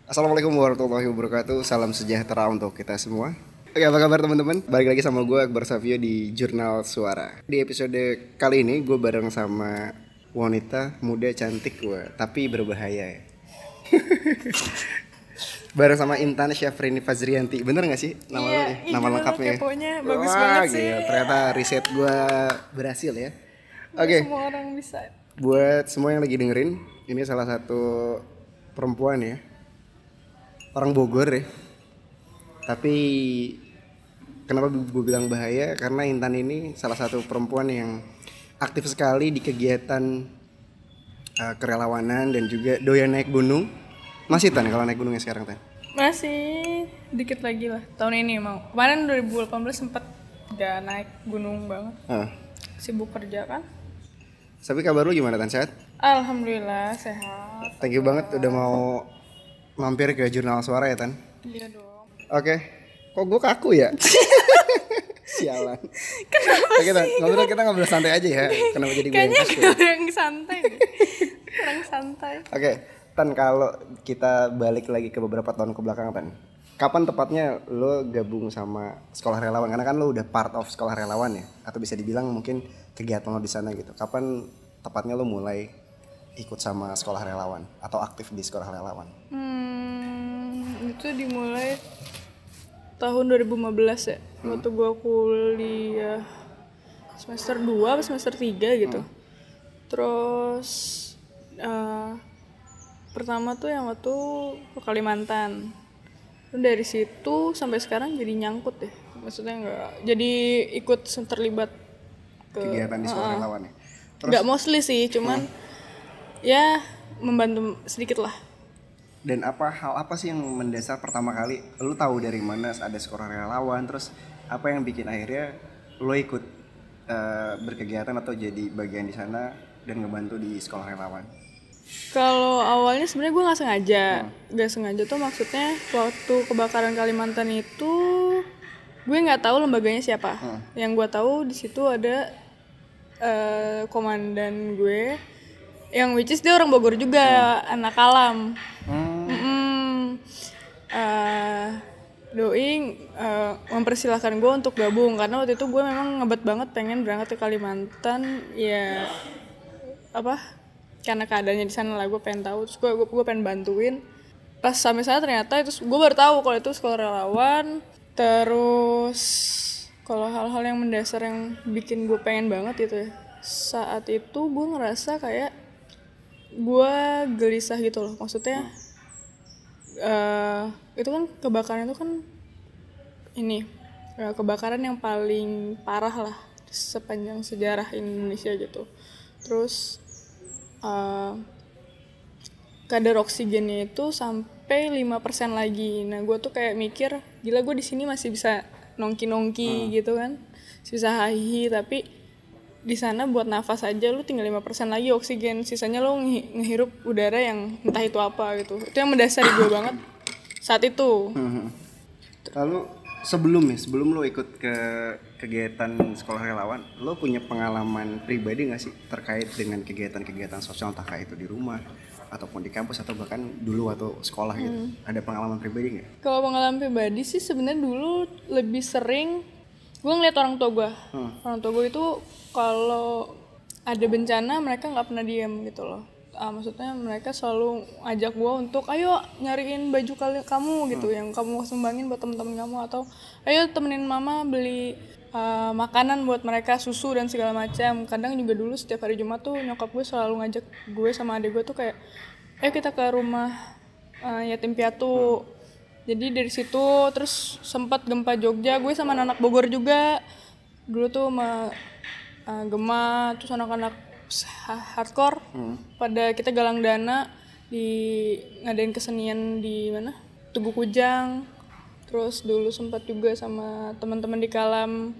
Assalamualaikum warahmatullahi wabarakatuh. Salam sejahtera untuk kita semua. Oke, apa kabar teman-teman? Balik lagi sama gue Akbar Savio di Jurnal Suara. Di episode kali ini gue bareng sama wanita muda cantik gue, tapi berbahaya ya. Bareng sama Intan Syafrini Fazrianti. Bener gak sih nama lo nih? Nama lengkapnya ya? Keponya bagus banget sih. Ternyata riset gue berhasil ya. Oke. Semua orang bisa. Buat semua yang lagi dengerin, ini salah satu perempuan ya, orang Bogor ya. Tapi kenapa gue bilang bahaya? Karena Intan ini salah satu perempuan yang aktif sekali di kegiatan kerelawanan dan juga doyan naik gunung. Masih Tan kalau naik gunungnya sekarang Tan? Masih dikit lagi lah. Tahun ini mau. Kemarin 2018 sempat gak naik gunung banget. Sibuk kerja kan. Tapi kabar lu gimana Tan? Sehat? Alhamdulillah sehat. Thank you banget udah mau mampir ke Jurnal Suara ya Tan. Iya dong. Oke. Kok gue kaku ya? Sialan. Kenapa sih? Kita ngobrol santai aja ya. Kenapa jadi gue yang kayaknya kaku ya? orang santai deh. Orang santai. Oke, Tan, kalau kita balik lagi ke beberapa tahun ke belakang Tan, kapan tepatnya lo gabung sama sekolah relawan? Karena kan lo udah part of sekolah relawan ya, atau bisa dibilang mungkin kegiatan lo di sana gitu. Kapan tepatnya lo mulai ikut sama sekolah relawan atau aktif di sekolah relawan? Itu dimulai tahun 2015 ya. Waktu gue kuliah semester 2 atau semester 3 gitu. Terus pertama tuh yang waktu ke Kalimantan. Dan dari situ sampai sekarang jadi nyangkut deh. Maksudnya enggak jadi ikut terlibat ke kegiatan di sekolah relawan ya. Terus enggak mostly sih, cuman ya membantu sedikit lah. Dan hal apa sih yang mendasar pertama kali lu tahu dari mana ada sekolah relawan, terus apa yang bikin akhirnya lu ikut berkegiatan atau jadi bagian di sana dan ngebantu di sekolah relawan? Kalau awalnya sebenarnya gue nggak sengaja tuh, maksudnya waktu kebakaran Kalimantan itu gue nggak tahu lembaganya siapa. Yang gue tahu di situ ada komandan gue, yang which is dia orang Bogor juga, anak alam. Doi mempersilahkan gue untuk gabung karena waktu itu gue memang ngebet banget pengen berangkat ke Kalimantan ya, karena keadaannya di sana lah, gue pengen tahu, terus gue pengen bantuin. Pas sampai sana ternyata itu gue baru tahu kalau itu sekolah relawan. Terus kalau hal-hal yang mendasar yang bikin gue pengen banget itu ya, saat itu gue ngerasa kayak gue gelisah gitu loh, maksudnya itu kan kebakaran itu kan kebakaran yang paling parah lah sepanjang sejarah Indonesia gitu. Terus kadar oksigennya itu sampai 5% lagi. Nah gue tuh kayak mikir, gila gue di sini masih bisa nongki gitu kan, masih bisa hahi, tapi di sana buat nafas aja lu tinggal 5% lagi oksigen, sisanya lu ngehirup udara yang entah itu apa gitu. Itu yang mendasari gue banget saat itu. Lalu sebelum lo ikut ke kegiatan sekolah relawan, lo punya pengalaman pribadi nggak sih terkait dengan kegiatan-kegiatan sosial, entah itu di rumah ataupun di kampus atau bahkan dulu atau sekolah gitu? Ada pengalaman pribadi nggak? Kalau pengalaman pribadi sih sebenarnya dulu lebih sering gue ngeliat orang tua gue. Orang tua gue itu kalau ada bencana mereka nggak pernah diam gitu loh. Maksudnya mereka selalu ajak gue untuk ayo nyariin baju kamu gitu, yang kamu sumbangin buat temen-temen kamu, atau ayo temenin mama beli makanan buat mereka, susu dan segala macam. Kadang juga dulu setiap hari Jumat tuh nyokap gue selalu ngajak gue sama adik gue tuh kayak ayo kita ke rumah yatim piatu. Jadi dari situ terus sempat gempa Jogja, gue sama anak Bogor juga dulu tuh sama Gema, terus anak-anak hardcore pada kita galang dana di ngadain kesenian di mana, Tugu Kujang. Terus dulu sempat juga sama teman-teman di Kalam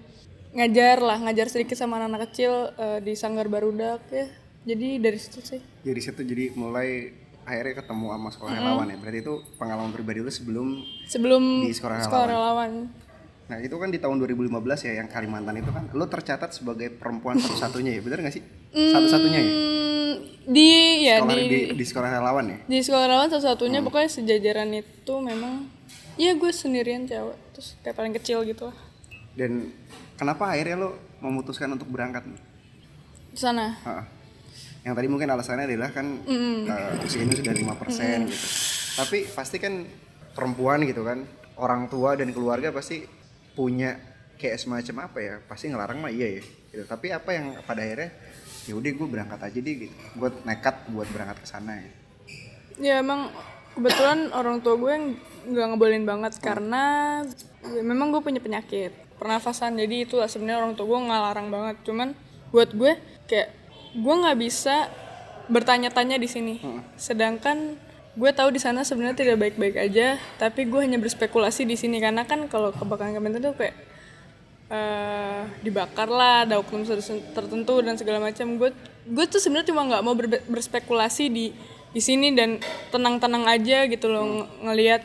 ngajar sedikit sama anak-anak kecil di Sanggar Barudak ya. Jadi dari situ sih. Dari situ jadi mulai akhirnya ketemu sama sekolah relawan ya. Berarti itu pengalaman pribadi lu sebelum di sekolah relawan. Nah itu kan di tahun 2015 ya, yang Kalimantan itu kan lo tercatat sebagai perempuan satu-satunya ya, benar nggak sih? Satu-satunya ya? ya Sekolah di sekolah relawan ya? di sekolah relawan satu-satunya pokoknya sejajaran itu memang ya gue sendirian cewek terus kayak paling kecil gitu lah. Dan kenapa akhirnya lo memutuskan untuk berangkat Di sana. Yang tadi mungkin alasannya adalah kan usianya sudah 5% gitu. Tapi pasti kan perempuan gitu kan, orang tua dan keluarga pasti punya kayak semacam apa ya, pasti ngelarang mah iya ya gitu. Tapi apa yang pada akhirnya ya udah gue berangkat aja deh gitu, gue nekat buat berangkat ke sana gitu. Ya emang kebetulan orang tua gue yang nggak ngebolehin banget karena ya, memang gue punya penyakit pernafasan, jadi itu lah sebenarnya orang tua gue ngelarang banget. Cuman buat gue kayak gue nggak bisa bertanya-tanya di sini, sedangkan gue tahu di sana sebenarnya tidak baik-baik aja, tapi gue hanya berspekulasi di sini karena kan kalau kebakaran Kementerian tuh kayak dibakar lah, ada oknum tertentu dan segala macam. Gue tuh sebenarnya cuma nggak mau berspekulasi di sini dan tenang-tenang aja gitu loh.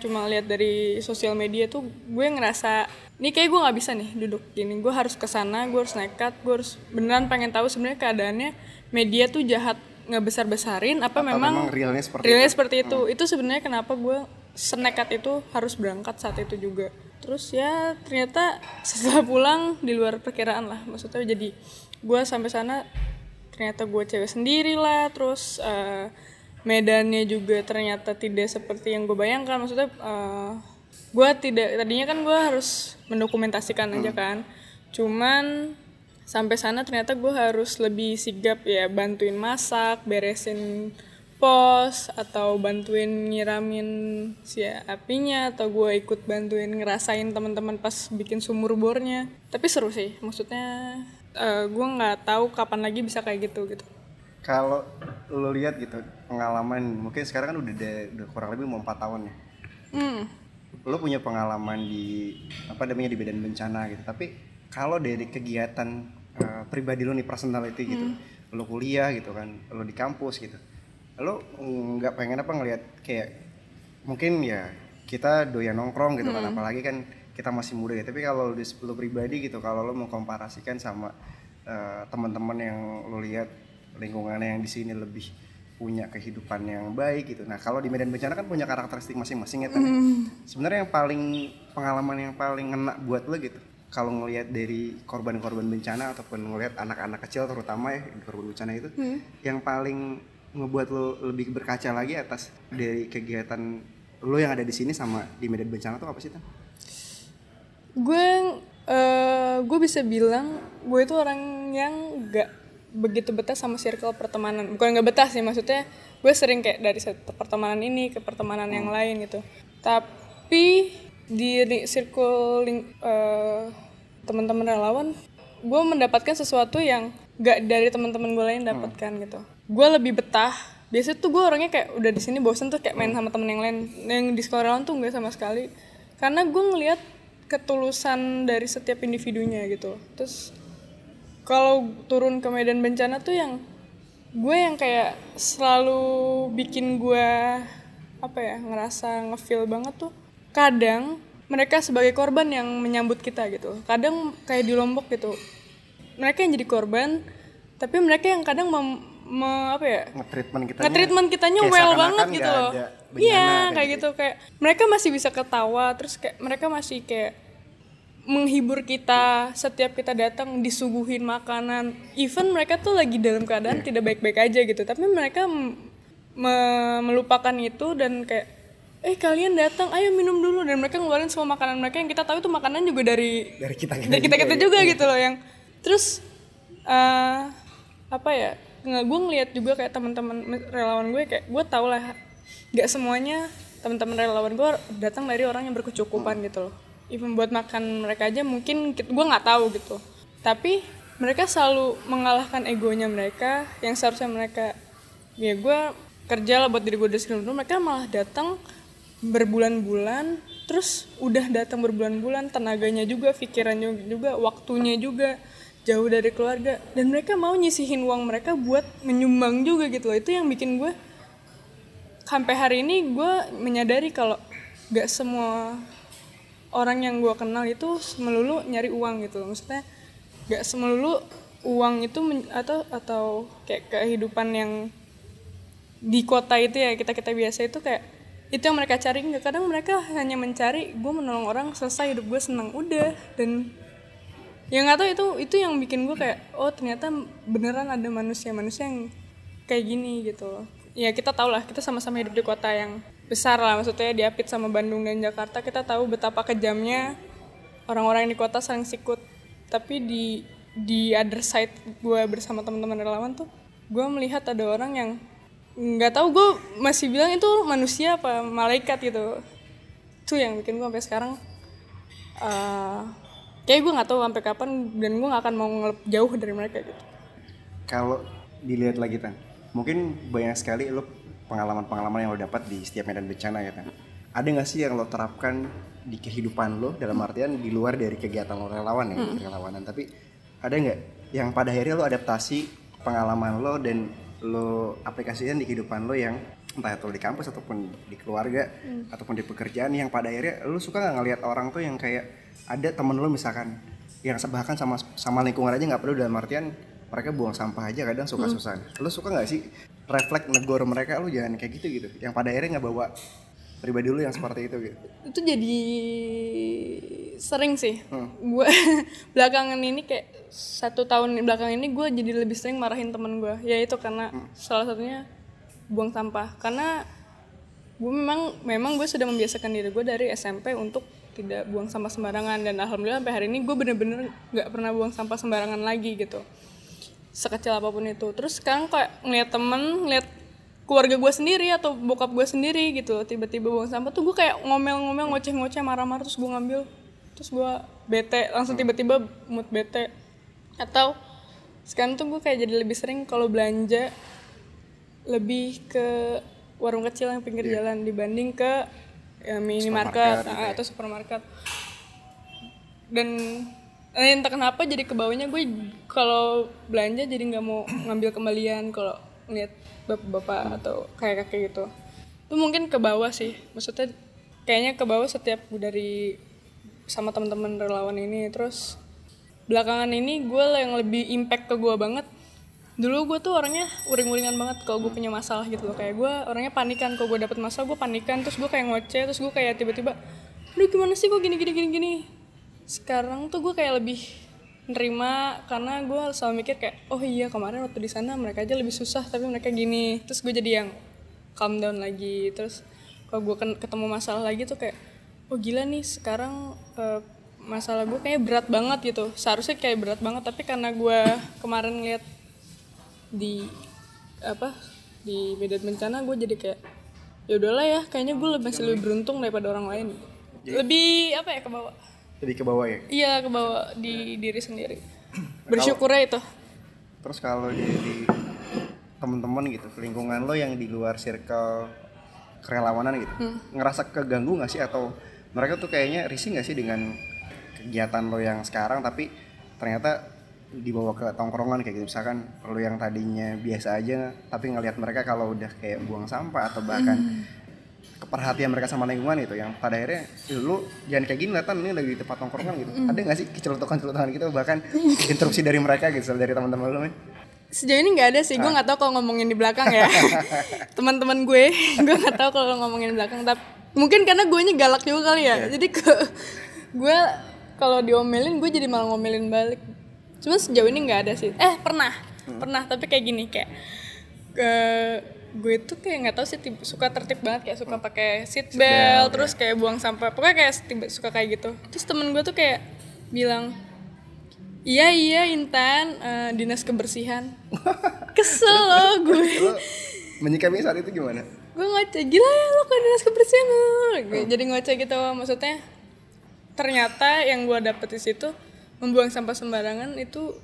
Cuma ngelihat dari sosial media tuh gue ngerasa ini kayak gue nggak bisa nih duduk gini, gue harus kesana, gue harus nekat, gue harus beneran pengen tahu sebenarnya keadaannya media tuh jahat ngebesar-besarin apa memang realnya seperti itu. Itu sebenarnya kenapa gue senekat itu harus berangkat saat itu juga. Terus ya ternyata setelah pulang di luar perkiraan lah, maksudnya jadi gue sampai sana ternyata gue cewek sendiri lah, terus medannya juga ternyata tidak seperti yang gue bayangkan. Maksudnya gue tadinya kan gue harus mendokumentasikan aja kan, cuman sampai sana ternyata gue harus lebih sigap ya, bantuin masak, beresin pos, atau bantuin nyiramin si apinya, atau gue ikut bantuin ngerasain teman-teman pas bikin sumur bornya. Tapi seru sih, maksudnya gue nggak tahu kapan lagi bisa kayak gitu. Kalau lo lihat gitu pengalaman, mungkin sekarang kan udah kurang lebih mau 4 tahun ya. Lo punya pengalaman di di medan bencana gitu. Tapi kalau dari kegiatan pribadi lo nih, personality gitu, lo kuliah gitu kan, lo di kampus gitu, lo nggak pengen apa ngelihat kayak mungkin ya kita doyan nongkrong gitu kan, apalagi kan kita masih muda ya. Tapi kalau lo pribadi gitu, kalau lo mau komparasikan sama teman-teman yang lo lihat lingkungannya yang di sini lebih punya kehidupan yang baik gitu. Nah kalau di medan bencana kan punya karakteristik masing-masing ya kan. Sebenarnya pengalaman yang paling ngena buat lo gitu, kalau ngelihat dari korban-korban bencana ataupun ngelihat anak-anak kecil terutama ya korban bencana itu, yang paling ngebuat lo lebih berkaca lagi atas dari kegiatan lo yang ada di sini sama di medan bencana tuh apa sih, Tan? Gue bisa bilang gue itu orang yang gak begitu betah sama circle pertemanan. Bukan gak betah sih, maksudnya gue sering kayak dari satu pertemanan ini ke pertemanan yang lain gitu. Tapi di circle teman-teman relawan, gue mendapatkan sesuatu yang gak dari teman-teman gue lain dapatkan gitu. Gue lebih betah. Biasanya tuh gue orangnya kayak udah di sini bosen tuh kayak main sama temen yang lain. Yang di sekolah relawan tuh gak sama sekali. Karena gue ngelihat ketulusan dari setiap individunya gitu. Terus kalau turun ke medan bencana tuh yang kayak selalu bikin gue ngerasa ngefeel banget tuh, kadang mereka sebagai korban yang menyambut kita gitu. Kadang kayak di Lombok gitu, mereka yang jadi korban, tapi mereka yang kadang nge-treatment kitanya well banget gitu loh. Iya kayak gitu, kayak mereka masih bisa ketawa, terus kayak mereka masih kayak menghibur kita setiap kita datang, disuguhin makanan. Even mereka tuh lagi dalam keadaan tidak baik-baik aja gitu, tapi mereka melupakan itu dan kayak kalian datang, ayo minum dulu, dan mereka ngeluarin semua makanan mereka yang kita tahu itu makanan juga dari kita juga gitu loh. Yang terus gue ngeliat juga kayak teman-teman relawan gue, kayak gue tau lah nggak semuanya teman-teman relawan gue datang dari orang yang berkecukupan gitu loh. Even buat makan mereka aja mungkin gue nggak tahu gitu, tapi mereka selalu mengalahkan egonya mereka yang seharusnya mereka, ya gue kerja lah buat diri gue dulu, mereka malah datang berbulan-bulan, terus udah datang berbulan-bulan, tenaganya juga, pikirannya juga, waktunya juga jauh dari keluarga, dan mereka mau nyisihin uang mereka buat menyumbang juga gitu loh. Itu yang bikin gue sampai hari ini gue menyadari kalau gak semua orang yang gue kenal itu melulu nyari uang gitu loh. Maksudnya gak semelulu uang itu atau kayak kehidupan yang di kota itu ya, kita biasa itu kayak itu yang mereka cari. Nggak, kadang mereka hanya mencari gue menolong orang, selesai, hidup gue senang, udah. Dan yang nggak tahu itu yang bikin gue kayak oh ternyata beneran ada manusia yang kayak gini gitu. Ya kita tahu lah, kita sama-sama hidup di kota yang besar lah, maksudnya diapit sama Bandung dan Jakarta. Kita tahu betapa kejamnya orang-orang yang di kota saling sikut. Tapi di other side gue bersama teman-teman relawan tuh, gue melihat ada orang yang nggak tahu, gue masih bilang itu manusia apa malaikat gitu. Itu yang bikin gue sampai sekarang kayak gue nggak tahu sampai kapan, dan gue nggak akan mau jauh dari mereka gitu. Kalau dilihat lagi Tan, mungkin banyak sekali lo pengalaman-pengalaman yang lo dapat di setiap medan bencana ya Tan. Ada nggak sih yang lo terapkan di kehidupan lo, dalam artian di luar dari kegiatan lo relawan ya, relawanan, tapi ada nggak yang pada akhirnya lo adaptasi pengalaman lo dan lo aplikasikan di kehidupan lo, yang entah itu di kampus ataupun di keluarga ataupun di pekerjaan, yang pada akhirnya lo suka nggak ngelihat orang tuh yang kayak ada temen lo misalkan yang bahkan sama lingkungan aja nggak perlu, dalam artian mereka buang sampah aja kadang suka-sukaan. Lo suka nggak sih refleks negor mereka, lo jangan kayak gitu yang pada akhirnya nggak bawa pribadi lo yang seperti itu gitu? Itu jadi sering sih. Gue belakangan ini kayak 1 tahun belakangan ini gue jadi lebih sering marahin temen gue. Ya itu karena salah satunya buang sampah. Karena gue memang gue sudah membiasakan diri gue dari SMP untuk tidak buang sampah sembarangan, dan alhamdulillah sampai hari ini gue bener-bener nggak pernah buang sampah sembarangan lagi gitu, sekecil apapun itu. Terus sekarang kayak ngeliat keluarga gue sendiri atau bokap gue sendiri gitu tiba-tiba buang sampah tuh, gue kayak ngomel-ngomel, ngoceh-ngoceh, marah-marah, terus gue ngambil, terus gue bete, langsung tiba-tiba mood bete. Atau sekarang tuh gue kayak jadi lebih sering kalau belanja lebih ke warung kecil yang pinggir jalan dibanding ke minimarket atau supermarket. Dan entah kenapa jadi kebawanya gue kalau belanja jadi nggak mau ngambil kembalian kalau ngeliat bapak-bapak atau kakek-kakek gitu. Itu mungkin ke bawah sih, maksudnya kayaknya ke bawah setiap gue dari sama teman-teman relawan ini. Terus belakangan ini gue yang lebih impact ke gue banget. Dulu gue tuh orangnya uring-uringan banget kalau gue punya masalah gitu loh. Kayak gue orangnya panikan, kalau gue dapet masalah gue panikan, terus gue kayak ngoceh, terus gue kayak tiba-tiba aduh gimana sih kok gini. Sekarang tuh gue kayak lebih nerima, karena gue selalu mikir kayak oh iya kemarin waktu di sana mereka aja lebih susah tapi mereka gini. Terus gue jadi yang calm down lagi. Terus kalau gue ketemu masalah lagi tuh kayak oh gila nih sekarang masalah gue kayak berat banget gitu. Seharusnya kayak berat banget, tapi karena gue kemarin lihat di medan bencana, gue jadi kayak ya udahlah ya, kayaknya gue masih lebih beruntung daripada orang lain. Lebih ke bawah. Lebih ke bawah ya? Iya, ke bawah di diri sendiri. Bersyukurnya itu. Terus kalau di teman-teman gitu, lingkungan lo yang di luar circle kerelawanan gitu, ngerasa keganggu nggak sih, atau mereka tuh kayaknya risih nggak sih dengan kegiatan lo yang sekarang tapi ternyata dibawa ke tongkrongan kayak gitu, misalkan lo yang tadinya biasa aja tapi ngelihat mereka kalau udah kayak buang sampah atau bahkan keperhatian mereka sama lingkungan gitu, yang pada akhirnya lu jangan kayak gini Tan, ini lagi di tempat tongkrongan gitu. Ada nggak sih kecelotokan gitu, bahkan instruksi dari mereka gitu, dari teman-teman lo men? Sejauh ini nggak ada sih, gue nggak tahu kalau ngomongin di belakang ya. Teman-teman gue nggak tahu kalau ngomongin di belakang, tapi mungkin karena gue nya galak juga kali ya. Jadi gue kalau diomelin gue jadi malah ngomelin balik. Cuma sejauh ini nggak ada sih. Pernah tapi kayak gini, kayak gue tuh kayak nggak tahu sih suka tertib banget, kayak suka pakai seat belt, terus kayak buang sampah, pokoknya kayak suka kayak gitu. Terus temen gue tuh kayak bilang iya Intan, dinas kebersihan. Kesel loh gue. Lo menyikapi saat itu gimana? Gue ngoceh, gila ya lo ke dinas kebersihan. Jadi ngoceh gitu, maksudnya ternyata yang gue dapet di situ, membuang sampah sembarangan itu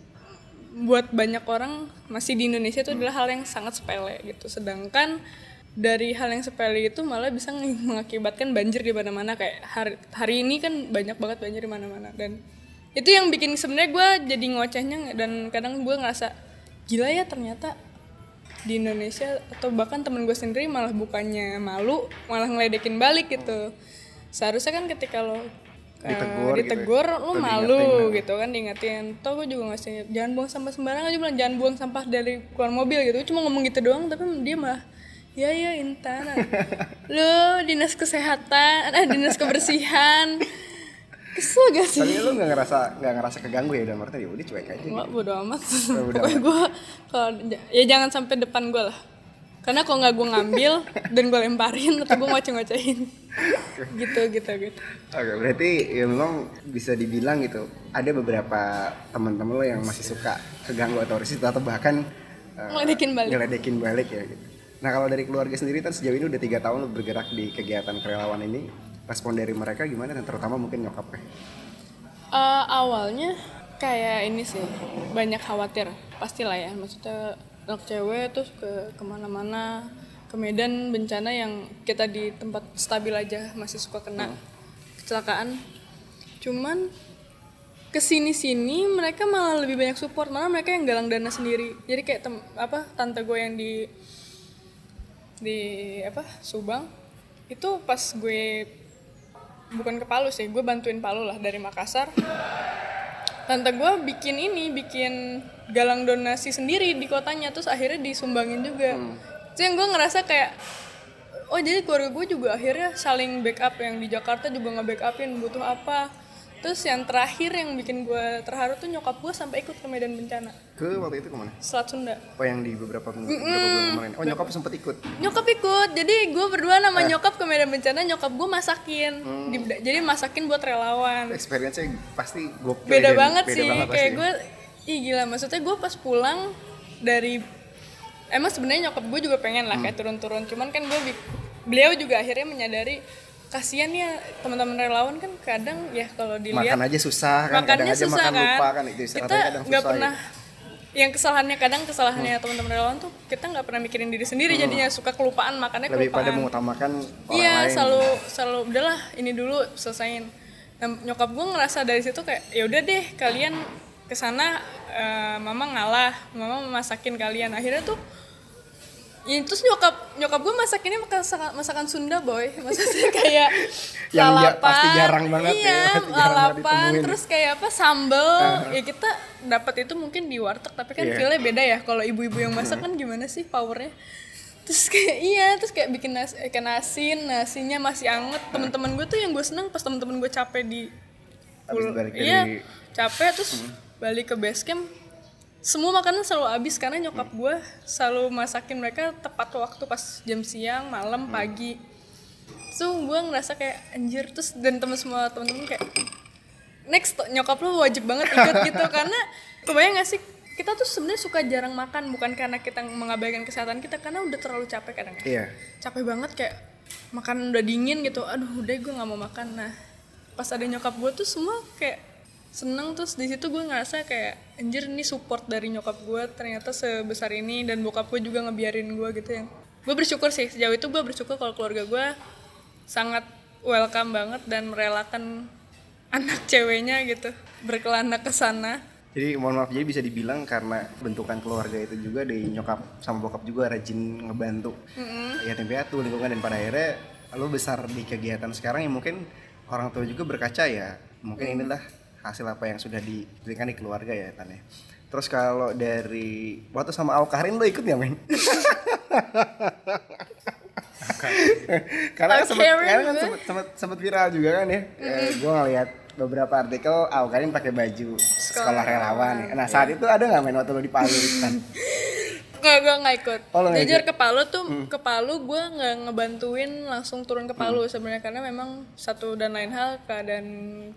buat banyak orang masih di Indonesia itu adalah hal yang sangat sepele gitu. Sedangkan dari hal yang sepele itu malah bisa mengakibatkan banjir di mana-mana. Kayak hari ini kan banyak banget banjir di mana-mana, dan itu yang bikin sebenarnya gue jadi ngocehnya. Dan kadang gue ngerasa gila ya, ternyata di Indonesia atau bahkan temen gue sendiri malah bukannya malu, malah ngeledekin balik gitu. Seharusnya kan ketika lo ditegur gitu, lo malu gitu kan, diingetin. Toh gue juga ngasih jangan buang sampah sembarangan, aja bilang jangan buang sampah dari keluar mobil gitu. Cuma ngomong gitu doang, tapi dia malah ya Intan, lu dinas kesehatan, dinas kebersihan, kesel gak sih? Tapi lu nggak ngerasa keganggu ya, dalam artinya ya udah cuek aja. Nggak, bodo amat. Bodo Pokoknya gue kalau ya jangan sampai depan gue lah. Karena kalau nggak gue ngambil dan gue lemparin atau gue ngoceh-ngocehin. gitu. Oke, berarti ya memang bisa dibilang gitu. Ada beberapa teman-teman lo yang masih suka keganggu atau risih atau bahkan ngeledekin balik ya gitu. Nah kalau dari keluarga sendiri kan sejauh ini udah 3 tahun lo bergerak di kegiatan kerelawan ini, respon dari mereka gimana, dan terutama mungkin nyokapnya? Awalnya kayak ini sih, banyak khawatir pastilah ya, maksudnya anak cewek terus kemana-mana, ke Medan bencana yang kita di tempat stabil aja masih suka kena kecelakaan. Cuman kesini-sini mereka malah lebih banyak support, malah mereka yang galang dana sendiri. Jadi kayak tante gue yang di Subang itu pas gue bukan ke Palu sih, gue bantuin Palu lah dari Makassar. Tante gue bikin galang donasi sendiri di kotanya, terus akhirnya disumbangin juga. Terus yang gue ngerasa kayak, oh jadi keluarga gue juga akhirnya saling backup, yang di Jakarta juga nge-backupin butuh apa. Terus yang terakhir yang bikin gue terharu tuh nyokap gue sampai ikut ke Medan bencana. Ke waktu itu kemana? Selat Sunda. Oh yang di beberapa bulan kemarin. Oh nyokap sempet ikut? Nyokap ikut, jadi gue berdua sama nyokap ke Medan bencana, nyokap gue masakin. Jadi masakin buat relawan. Experience-nya pasti gokil. Beda banget sih, kayak gue, gila, maksudnya gue pas pulang dari, emang sebenarnya nyokap gue juga pengen lah kayak turun-turun, cuman kan beliau juga akhirnya menyadari, kasian ya teman-teman relawan kan kadang ya kalau dilihat makan aja susah kan, kadang aja susah, makan lupa kan, itu kita nggak pernah yang kesalahannya teman-teman relawan tuh kita nggak pernah mikirin diri sendiri, jadinya suka kelupaan, makannya lebih kelupaan, pada mengutamakan orang lain. Selalu Udahlah ini dulu selesain. Nah, nyokap gue ngerasa dari situ kayak ya udah deh kalian kesana, mama ngalah, mama masakin kalian. Akhirnya tuh ya, terus nyokap gue masakinnya masakan Sunda boy, maksudnya kayak lalapan, pasti jarang banget lalapan, terus kayak sambel, ya kita dapat itu mungkin di warteg, tapi kan feelnya beda ya kalau ibu-ibu yang masak kan gimana sih powernya. Terus kayak bikin ikan asin, nasinya masih anget. Teman-teman gue tuh yang gue seneng pas teman-teman gue capek capek terus balik ke base camp, semua makanan selalu habis karena nyokap gue selalu masakin mereka tepat waktu, pas jam siang, malam, pagi. So gue ngerasa kayak anjir, terus dan teman-teman kayak next nyokap lu wajib banget ikut gitu karena kebayang gak sih, kita tuh sebenarnya suka jarang makan bukan karena kita mengabaikan kesehatan kita, karena udah terlalu capek kadang. Capek banget kayak makan udah dingin gitu, aduh udah gue nggak mau makan. Nah pas ada nyokap gue tuh semua kayak seneng, terus di situ gue ngerasa kayak anjir ini support dari nyokap gue ternyata sebesar ini, dan bokap gue juga ngebiarin gue gitu. Yang gue bersyukur sih sejauh itu, gue bersyukur kalau keluarga gue sangat welcome banget dan merelakan anak ceweknya gitu berkelana ke sana. Jadi mohon maaf, jadi bisa dibilang karena bentukan keluarga itu juga dari nyokap sama bokap juga rajin ngebantu yatim piatu, lingkungan, dan pada akhirnya lo besar di kegiatan sekarang yang mungkin orang tua juga berkaca ya mungkin inilah hasil apa yang sudah diberikan di keluarga ya Tane. Terus kalau dari waktu sama Awkarin lo ikut nggak men? Karena sempat viral juga kan ya. Gue ngeliat beberapa artikel Awkarin pakai baju sekolah relawan. Nah saat itu ada nggak men waktu lo di Palu kan? Gue nggak ikut. Jujur ke Palu tuh ke Palu gue nggak ngebantuin langsung turun ke Palu sebenarnya, karena memang satu dan lain hal keadaan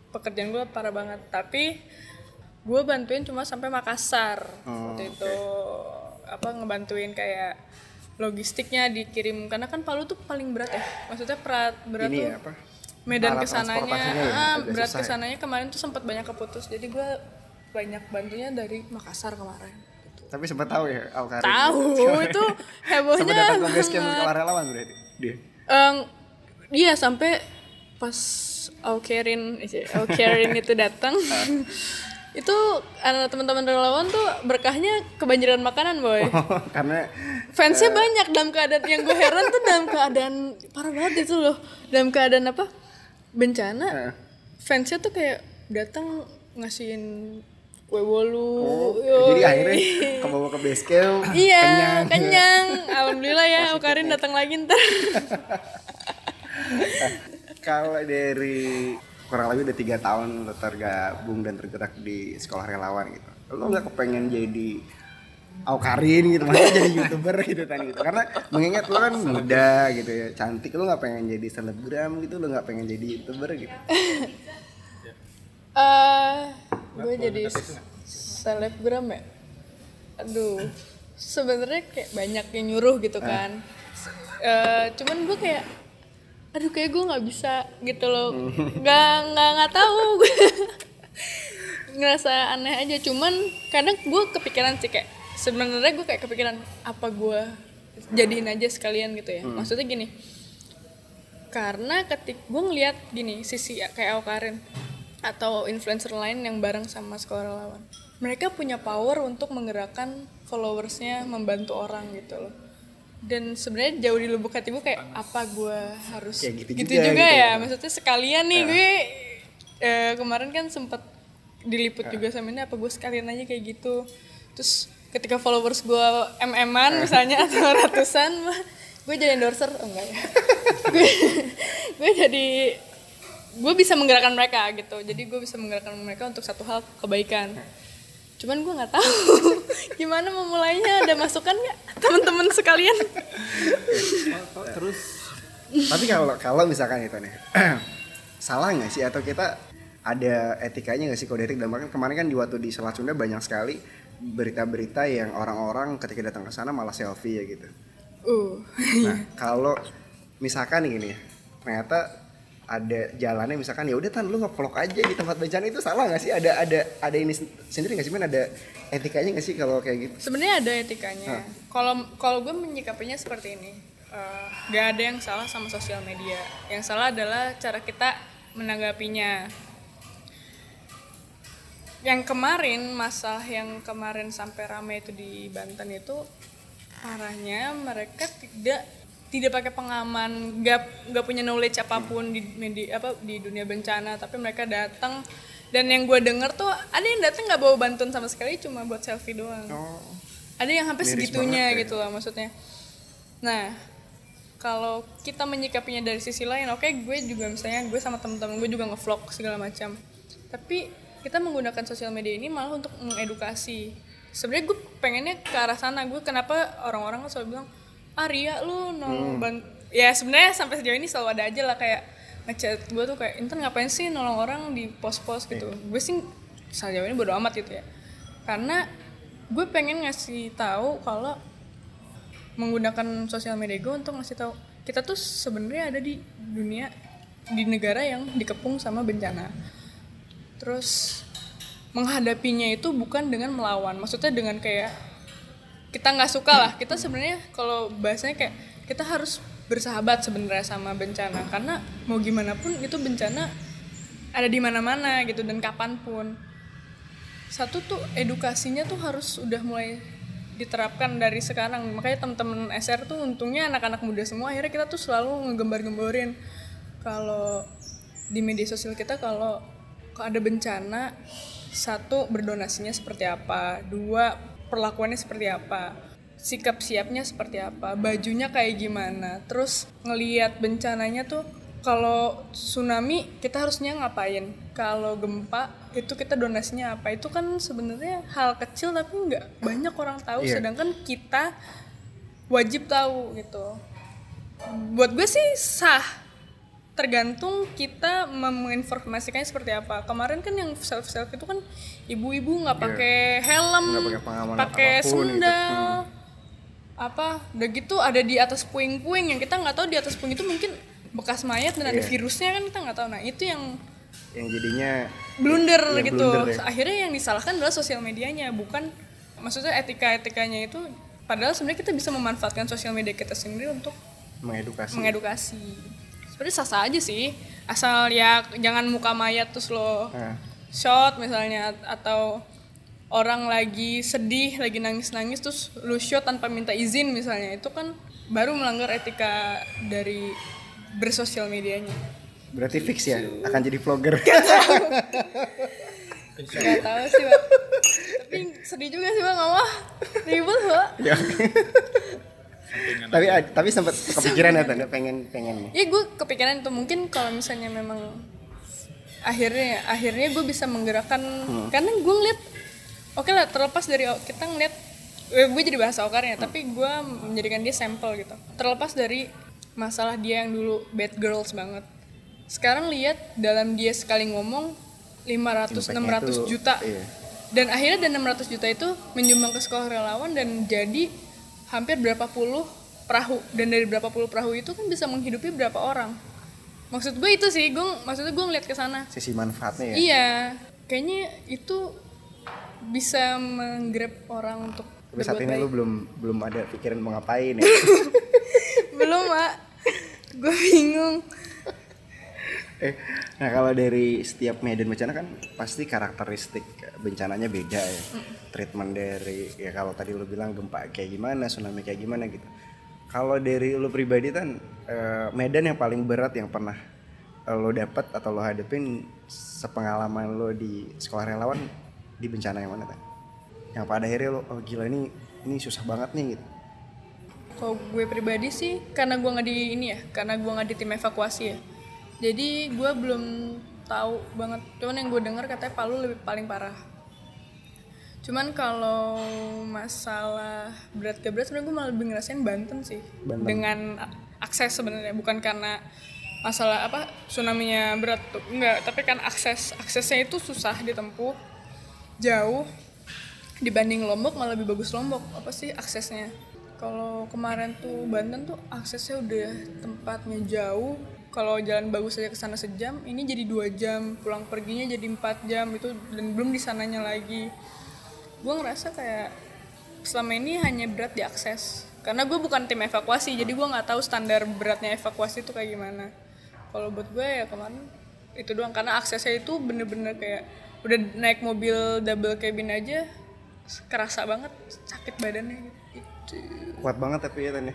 pekerjaan gue parah banget. Tapi gue bantuin cuma sampai Makassar waktu itu, ngebantuin kayak logistiknya dikirim, karena kan Palu tuh paling berat ya, maksudnya berat ini tuh ya, medan kesananya, berat susah. Kesananya kemarin tuh sempat banyak keputus, jadi gue banyak bantunya dari Makassar kemarin. Tapi sempat tahu ya Awkarin? Tahu, itu hebohnya. Sempat datang ke base camp sekolah relawan berarti dia? Iya, sampai pas Awkarin itu datang. Itu teman-teman relawan tuh berkahnya kebanjiran makanan boy. Karena fansnya banyak, dalam keadaan yang gue heran tuh dalam keadaan parah banget itu loh. Dalam keadaan bencana, fansnya tuh kayak datang ngasihin kue bolu. Jadi akhirnya kebawa ke base camp. Iya, kenyang. Alhamdulillah ya, Karin datang lagi ntar. Kalau dari kurang lebih udah 3 tahun lo tergabung dan tergerak di sekolah relawan gitu, lo nggak kepengen jadi Karin gitu, maksudnya jadi YouTuber gitu kan gitu, karena mengingat lo kan muda gitu ya, cantik, lo nggak pengen jadi selebgram gitu, lo nggak pengen jadi YouTuber gitu? Gue jadi selebgram ya. Aduh, sebenarnya kayak banyak yang nyuruh gitu kan. Cuman gue kayak, aduh kayak gue nggak bisa gitu loh. Nggak tahu. Ngerasa aneh aja. Cuman kadang gue kepikiran sih kayak, sebenarnya gue kayak kepikiran apa gue jadiin aja sekalian gitu ya. Maksudnya gini, karena gue ngeliat gini sisi kayak Karin atau influencer lain yang bareng sama sekolah relawan, mereka punya power untuk menggerakkan followersnya, membantu orang gitu loh. Dan sebenarnya jauh di lubuk hati gue kayak apa gue harus kayak gitu juga ya. Maksudnya sekalian nih gue kemarin kan sempet diliput juga sama ini, apa gue sekalian aja kayak gitu. Terus ketika followers gue MM-an misalnya atau ratusan, gue jadi endorser enggak ya. gue jadi gue bisa menggerakkan mereka gitu. Jadi gue bisa menggerakkan mereka untuk satu hal kebaikan. Cuman gue nggak tahu gimana memulainya. Ada masukan nggak teman-teman sekalian? Terus tapi kalau misalkan itu nih salah nggak sih, atau kita ada etikanya nggak sih kalau dari dalam, kemarin kan di waktu di Selat Sunda banyak sekali berita-berita yang orang-orang ketika datang ke sana malah selfie ya gitu. Nah kalau misalkan gini, ternyata ada jalannya misalkan ya udah Tan lu nge-vlog aja di tempat bencana, itu salah nggak sih? Ada ini sendiri nggak sih, men? Ada etikanya nggak sih kalau kayak gitu? Sebenarnya ada etikanya. Kalau gue menyikapinya seperti ini, nggak ada yang salah sama sosial media. Yang salah adalah cara kita menanggapinya. Yang kemarin, masalah yang kemarin sampai ramai itu di Banten itu, parahnya mereka tidak pakai pengaman, nggak punya knowledge apapun di media di dunia bencana, tapi mereka datang. Dan yang gue denger tuh ada yang datang nggak bawa bantuan sama sekali, cuma buat selfie doang. Ada yang sampai segitunya gitu lah maksudnya. Nah kalau kita menyikapinya dari sisi lain, oke, gue juga misalnya gue sama temen-temen gue juga ngevlog segala macam, tapi kita menggunakan sosial media ini malah untuk mengedukasi. Sebenarnya gue pengennya ke arah sana. Gue kenapa orang-orang selalu bilang Ria lu ya sebenarnya sampai sejauh ini selalu ada aja lah kayak ngechat gue tuh kayak, Intan ngapain sih nolong orang di pos-pos gitu. Gue sih sejauh ini bodo amat gitu ya, karena gue pengen ngasih tahu kalau menggunakan sosial media gue untuk ngasih tahu kita tuh sebenarnya ada di dunia, di negara yang dikepung sama bencana. Terus menghadapinya itu bukan dengan melawan, maksudnya dengan kayak kita nggak suka lah, kita sebenarnya kalau bahasanya kayak kita harus bersahabat sebenarnya sama bencana, karena mau gimana pun itu bencana ada di mana-mana gitu dan kapanpun. Satu tuh edukasinya tuh harus udah mulai diterapkan dari sekarang. Makanya teman-teman SR tuh untungnya anak-anak muda semua, akhirnya kita tuh selalu ngegembar-gemborin kalau di media sosial kita kalau ada bencana, satu berdonasinya seperti apa, dua perlakuannya seperti apa, sikap siapnya seperti apa, bajunya kayak gimana, terus ngelihat bencananya tuh kalau tsunami kita harusnya ngapain, kalau gempa itu kita donasinya apa. Itu kan sebenarnya hal kecil tapi nggak banyak orang tahu, sedangkan kita wajib tahu gitu. Buat gue sih sah, tergantung kita menginformasikannya seperti apa. Kemarin kan yang self itu kan ibu-ibu nggak pakai helm, pakai sendal, apa udah gitu ada di atas puing-puing yang kita nggak tahu di atas puing itu mungkin bekas mayat dan ada virusnya kan, kita nggak tahu. Nah itu yang jadinya blunder gitu. Akhirnya yang disalahkan adalah sosial medianya, bukan maksudnya etikanya itu. Padahal sebenarnya kita bisa memanfaatkan sosial media kita sendiri untuk mengedukasi. Sebenarnya sah-sah aja sih, asal ya jangan muka mayat terus lo shot misalnya, atau orang lagi sedih, lagi nangis-nangis terus lo shot tanpa minta izin misalnya, itu kan baru melanggar etika dari bersosial medianya. Berarti fix ya akan jadi vlogger. Nggak tahu sih Pak, tapi sedih juga sih Pak, nggak mau ribut Pak. Ya. tapi sempat kepikiran ya tanda pengen nih. Ya gue kepikiran itu mungkin kalau misalnya memang akhirnya gue bisa menggerakkan karena gue ngeliat oke lah, terlepas dari kita ngeliat gue jadi bahasa Okarnya tapi gue menjadikan dia sampel gitu, terlepas dari masalah dia yang dulu bad girls banget, sekarang lihat dalam dia sekali ngomong 500-600 juta iya. Dan akhirnya dan 600 juta itu menyumbang ke sekolah relawan dan jadi hampir berapa puluh perahu, dan dari berapa puluh perahu itu kan bisa menghidupi berapa orang. Maksud gue itu sih, maksudnya gue ngeliat ke sana. Sisi manfaatnya ya. Iya, kayaknya itu bisa menggrab orang untuk tapi saat ini lu belum ada pikiran mau ngapain ya? Belum, Mak. Gue bingung. Nah kalau dari setiap medan bencana kan pasti karakteristik bencananya beda ya. Treatment dari ya kalau tadi lu bilang gempa kayak gimana, tsunami kayak gimana gitu. Kalau dari lu pribadi kan medan yang paling berat yang pernah lo dapat atau lo hadapin sepengalaman lo di sekolah relawan di bencana yang mana kan? Yang pada akhirnya lo oh gila ini susah banget nih gitu. Kalau gue pribadi sih karena gue nggak di tim evakuasi ya. Jadi gue belum tahu banget. Cuman yang gue dengar katanya Palu paling parah. Cuman kalau masalah berat gak berat sebenarnya gue malah lebih ngerasain Banten sih. Banten. Dengan akses sebenarnya, bukan karena masalah tsunami-nya berat tuh. Enggak, tapi kan aksesnya itu susah ditempuh. Jauh dibanding Lombok malah lebih bagus Lombok aksesnya. Kalau kemarin tuh Banten tuh aksesnya udah tempatnya jauh. Kalau jalan bagus aja kesana sejam, ini jadi 2 jam, pulang perginya jadi 4 jam itu, dan belum di sananya lagi. Gue ngerasa kayak selama ini hanya berat di akses. Karena gue bukan tim evakuasi, jadi gue nggak tahu standar beratnya evakuasi itu kayak gimana. Kalau buat gue ya kemarin itu doang, karena aksesnya itu bener-bener kayak udah naik mobil double cabin aja kerasa banget sakit badannya gitu. Kuat banget tapi ya Tanya.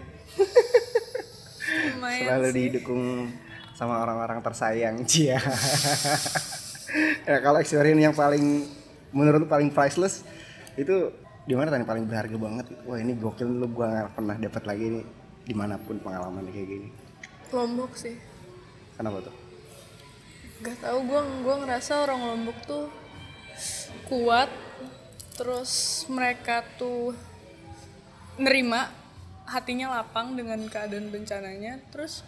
Selalu didukung sama orang-orang tersayang Cia. Ya kalau experience yang paling menurut lu paling priceless itu di mana Tanya, paling berharga banget? Wah ini gokil, lu gua gak pernah dapat lagi nih dimanapun pengalaman kayak gini. Lombok sih. Kenapa tuh? Gak tau, gue ngerasa orang Lombok tuh kuat, terus mereka tuh nerima, hatinya lapang dengan keadaan bencananya. Terus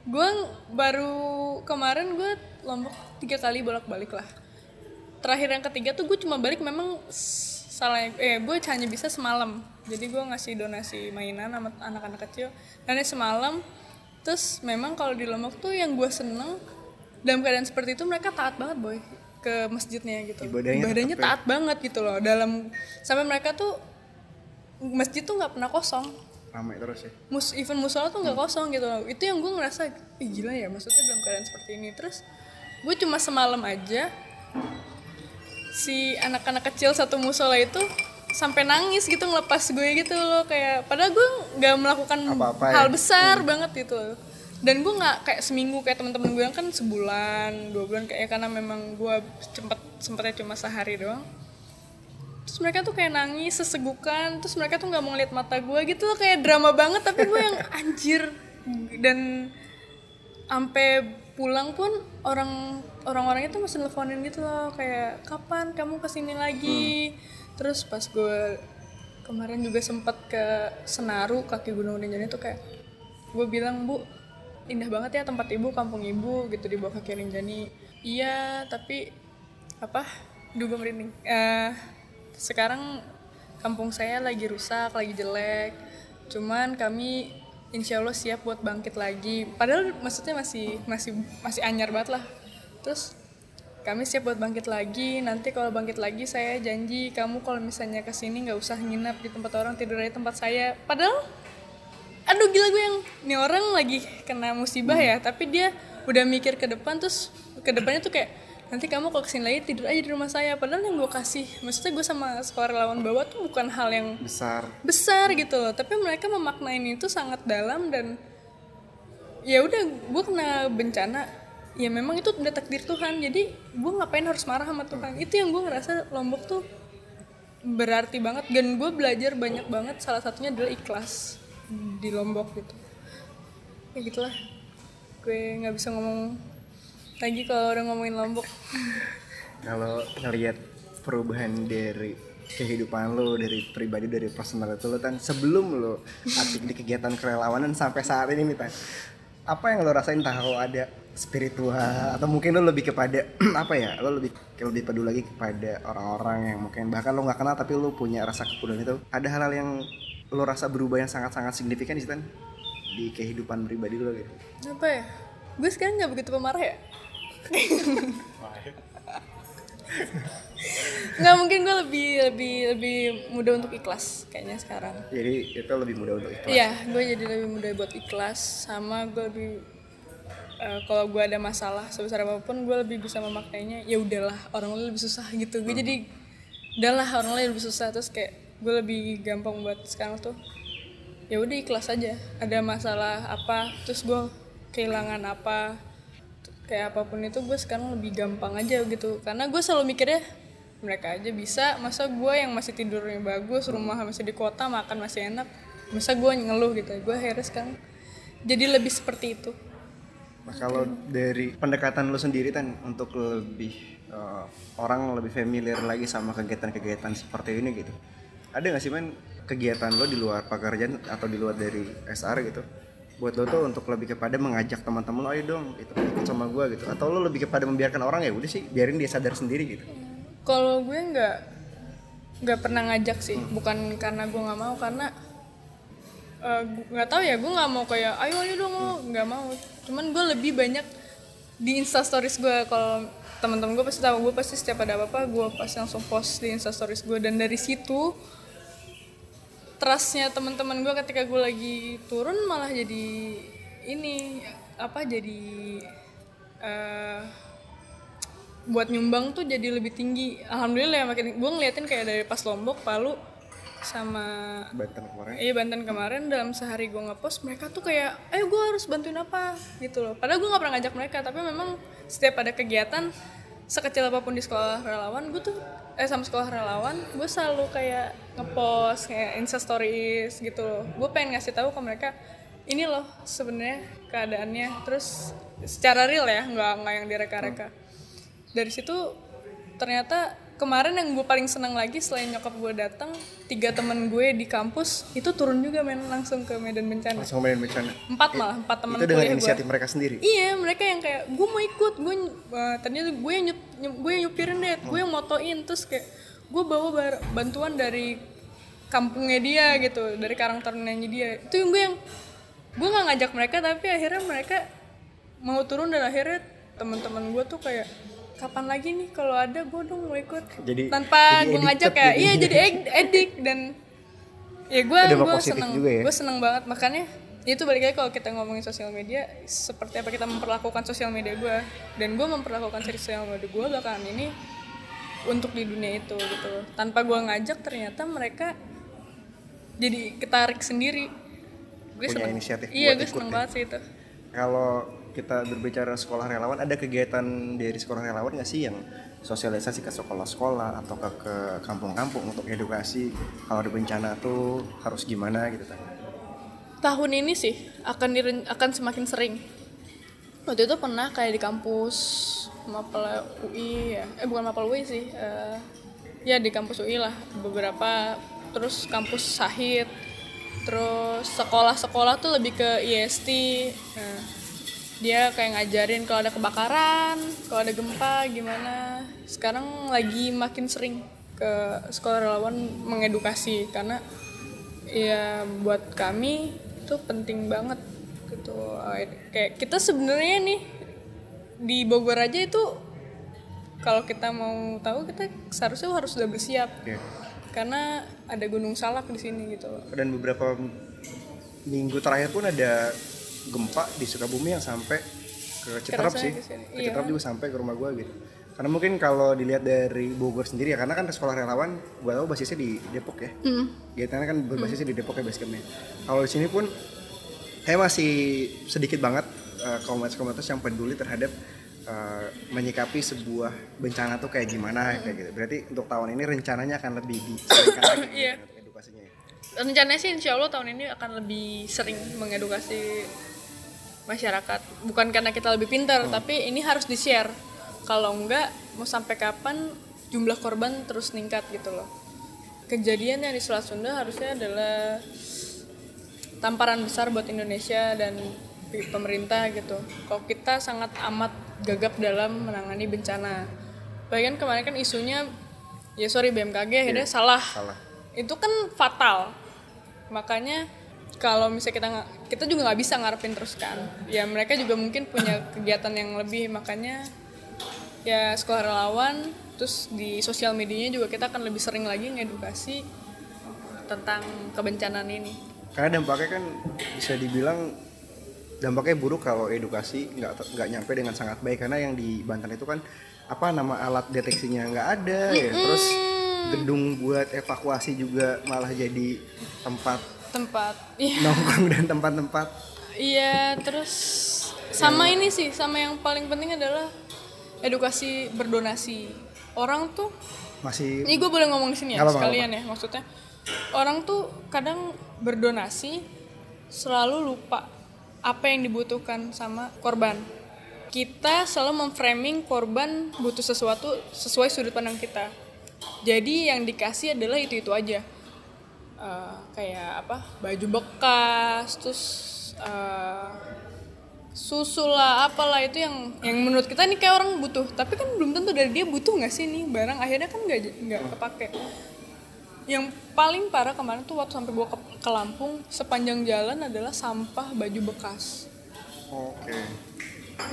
gue baru kemarin gue Lombok 3 kali bolak-balik lah. Terakhir yang ketiga tuh gue cuma balik memang gue hanya bisa semalam. Jadi gue ngasih donasi mainan sama anak-anak kecil dan semalam. Terus memang kalau di Lombok tuh yang gue seneng dalam keadaan seperti itu mereka taat banget boy ke masjidnya gitu. Ibadahnya taat banget gitu loh. Sampai mereka tuh masjid tuh nggak pernah kosong. Ramai terus ya. Even musola tuh nggak kosong gitu loh. Itu yang gue ngerasa gila ya, maksudnya dalam keadaan seperti ini. Terus gue cuma semalam aja si anak-anak kecil satu musola itu sampai nangis gitu ngelepas gue gitu loh, kayak padahal gue nggak melakukan hal besar banget gitu loh. Dan gue nggak kayak seminggu kayak teman-teman gue yang kan sebulan 2 bulan kayak, karena memang gue sempatnya cuma sehari doang. Terus mereka tuh kayak nangis sesegukan, terus mereka tuh nggak mau ngeliat mata gue gitu loh, kayak drama banget. Tapi gue yang anjir. Dan sampai pulang pun orang-orangnya tuh masih nelfonin gitu loh, kayak kapan kamu kesini lagi. Terus pas gue kemarin juga sempet ke Senaru, kaki Gunung Rinjani tuh kayak gue bilang, Bu indah banget ya tempat ibu, kampung ibu gitu di bawah kaki Rinjani. Iya tapi gue merinding. Sekarang kampung saya lagi rusak, lagi jelek. Cuman kami insya Allah siap buat bangkit lagi. Padahal maksudnya masih anyar banget lah. Terus kami siap buat bangkit lagi. Nanti kalau bangkit lagi saya janji kamu kalau misalnya kesini nggak usah nginap di tempat orang, tidur di tempat saya. Padahal aduh gila gue yang ini orang lagi kena musibah ya, tapi dia udah mikir ke depan. Terus ke depannya tuh kayak nanti kamu kalau kesini lagi tidur aja di rumah saya. Padahal yang gue kasih, maksudnya gue sama sekolah relawan bawah tuh bukan hal yang besar gitu loh, tapi mereka memaknain itu sangat dalam. Dan ya udah gue kena bencana ya memang itu udah takdir Tuhan, jadi gue ngapain harus marah sama Tuhan. Itu yang gue ngerasa Lombok tuh berarti banget, dan gue belajar banyak banget, salah satunya adalah ikhlas di Lombok gitu. Ya gitulah, gue nggak bisa ngomong lagi kalau udah ngomongin Lombok. Kalau ngelihat perubahan dari kehidupan lo, dari pribadi, dari personal itu lo Tan, sebelum lo aktif di kegiatan kerelawanan sampai saat ini nih Tan, apa yang lo rasain tahu ada spiritual atau mungkin lo lebih kepada apa ya, lo lebih peduli lagi kepada orang-orang yang mungkin bahkan lo nggak kenal tapi lo punya rasa kepedulian itu, ada hal-hal yang lo rasa berubah yang sangat-sangat signifikan di Tan di kehidupan pribadi lo gitu? Apa ya, gue sekarang nggak begitu pemarah ya. Nggak, mungkin gue lebih mudah untuk ikhlas kayaknya sekarang. Jadi itu lebih mudah untuk ikhlas? Iya, gue jadi lebih mudah buat ikhlas, sama gue lebih kalau gue ada masalah sebesar apapun gue lebih bisa memaknainya, ya udahlah orang lain lebih susah gitu. Gue jadi udahlah orang lain lebih susah, terus kayak gue lebih gampang buat sekarang tuh ya udah ikhlas aja. Ada masalah apa, terus gue kehilangan apa, kayak apapun itu gue sekarang lebih gampang aja gitu, karena gue selalu mikirnya mereka aja bisa, masa gue yang masih tidurnya bagus, rumah masih di kota, makan masih enak, masa gue ngeluh gitu. Gue akhirnya sekarang jadi lebih seperti itu. Nah, kalau dari pendekatan lo sendiri Tan untuk lebih orang lebih familiar lagi sama kegiatan-kegiatan seperti ini gitu, ada nggak sih men kegiatan lo di luar pekerjaan atau di luar dari SR gitu buat lo tuh untuk lebih kepada mengajak teman-teman lo, ayo dong gitu, ikut sama gue gitu, atau lo lebih kepada membiarkan orang ya udah sih biarin dia sadar sendiri gitu? Kalau gue nggak pernah ngajak sih, bukan karena gue nggak mau, karena nggak tahu ya, gue nggak mau kayak ayo dong lo, nggak mau. Cuman gue lebih banyak di Instastories gue, kalau teman-teman gue pasti tahu, gue pasti setiap ada apa-apa gue pasti langsung post di Instastories gue, dan dari situ trustnya teman-teman gue ketika gue lagi turun malah jadi ini apa, jadi buat nyumbang tuh jadi lebih tinggi. Alhamdulillah ya, makin gue ngeliatin kayak dari pas Lombok, Palu, sama Banten kemarin dalam sehari gue ngepost, mereka tuh kayak ayo gue harus bantuin apa gitu loh. Padahal gue nggak pernah ngajak mereka, tapi memang setiap ada kegiatan sekecil apapun di sekolah relawan, gue tuh sama sekolah relawan gue selalu kayak ngepost kayak Instastories gitu loh. Gue pengen ngasih tahu ke mereka ini loh sebenarnya keadaannya, terus secara real ya, nggak yang direka-reka. Dari situ ternyata kemarin yang gue paling senang lagi selain nyokap gue datang, 3 temen gue di kampus itu turun juga langsung ke medan bencana. Langsung medan bencana. 4 temen itu dengan inisiatif mereka sendiri? Iya, mereka yang kayak gue mau ikut, ternyata gue yang nyupirin deh, gue yang motoin, terus kayak gue bawa bantuan dari kampungnya dia gitu, dari Karang Tarunanya dia. Itu yang gue nggak ngajak mereka, tapi akhirnya mereka mau turun, dan akhirnya teman-teman gue tuh kayak kapan lagi nih kalau ada gue dong mau ikut, tanpa gue ngajak ya. Iya, jadi edik, dan ya gue seneng ya? Gue seneng banget. Makanya itu balik lagi kalau kita ngomongin sosial media, seperti apa kita memperlakukan sosial media gue, dan gue memperlakukan sosial media gue belakangan ini untuk di dunia itu gitu. Tanpa gue ngajak ternyata mereka jadi ketarik sendiri. Gue seneng inisiatif. Iya, gue seneng banget sih itu. Kalau kita berbicara sekolah relawan, ada kegiatan dari sekolah relawan nggak sih yang sosialisasi ke sekolah-sekolah atau ke kampung-kampung untuk edukasi kalau ada bencana tuh harus gimana gitu kan? Tahun ini sih akan semakin sering. Waktu itu pernah kayak di kampus Mapel UI ya, bukan Mapel UI sih, ya di kampus UI lah beberapa, terus kampus Sahid, terus sekolah-sekolah tuh lebih ke IST. Dia kayak ngajarin kalau ada kebakaran, kalau ada gempa gimana. Sekarang lagi makin sering ke sekolah relawan mengedukasi, karena ya buat kami itu penting banget gitu. Kayak kita sebenarnya nih di Bogor aja itu kalau kita mau tahu, kita seharusnya harus sudah bersiap. Karena ada Gunung Salak di sini gitu. Dan beberapa minggu terakhir pun ada gempa di Sukabumi yang sampai ke Citerap sih. Ke Citerap juga sampai ke rumah gue gitu. Karena mungkin kalau dilihat dari Bogor sendiri ya, karena kan sekolah relawan gue tahu basisnya di Depok ya. Kegiatannya kan berbasisnya di Depok ya basecampnya. Kalau di sini pun saya masih sedikit banget komunitas-komunitas yang peduli terhadap menyikapi sebuah bencana tuh kayak gimana kayak gitu. Berarti untuk tahun ini rencananya akan lebih diseringkan lagi Iya. untuk edukasinya. Rencananya sih insya Allah tahun ini akan lebih sering mengedukasi masyarakat. Bukan karena kita lebih pintar, tapi ini harus di-share. Kalau enggak, mau sampai kapan jumlah korban terus meningkat gitu loh. Kejadian yang di Selat Sunda harusnya adalah tamparan besar buat Indonesia dan pemerintah gitu. Kalau kita sangat amat gagap dalam menangani bencana. Bahkan kemarin kan isunya, ya sorry BMKG akhirnya salah. Itu kan fatal. Makanya kalau misalnya kita juga nggak bisa ngarepin terus kan. Ya mereka juga mungkin punya kegiatan yang lebih, makanya ya sekolah relawan, terus di sosial medianya juga kita akan lebih sering lagi ngedukasi tentang kebencanaan ini. Karena dampaknya kan bisa dibilang dampaknya buruk kalau edukasi nggak nyampe dengan sangat baik, karena yang di Banten itu kan nama alat deteksinya nggak ada ya, terus gedung buat evakuasi juga malah jadi tempat nongkrong dan tempat-tempat. Iya, terus sama ini sih, sama yang paling penting adalah edukasi berdonasi. Orang tuh masih, ini gue boleh ngomong di sini ya sekalian apa. Ya, maksudnya orang tuh kadang berdonasi selalu lupa apa yang dibutuhkan sama korban. Kita selalu memframing korban butuh sesuatu sesuai sudut pandang kita. Jadi yang dikasih adalah itu aja. Kayak baju bekas, terus susu lah, apalah, itu yang menurut kita nih kayak orang butuh, tapi kan belum tentu dari dia butuh nggak sih nih barang, akhirnya kan nggak kepake. Yang paling parah kemarin tuh waktu sampai gua ke Lampung, sepanjang jalan adalah sampah baju bekas. Oke.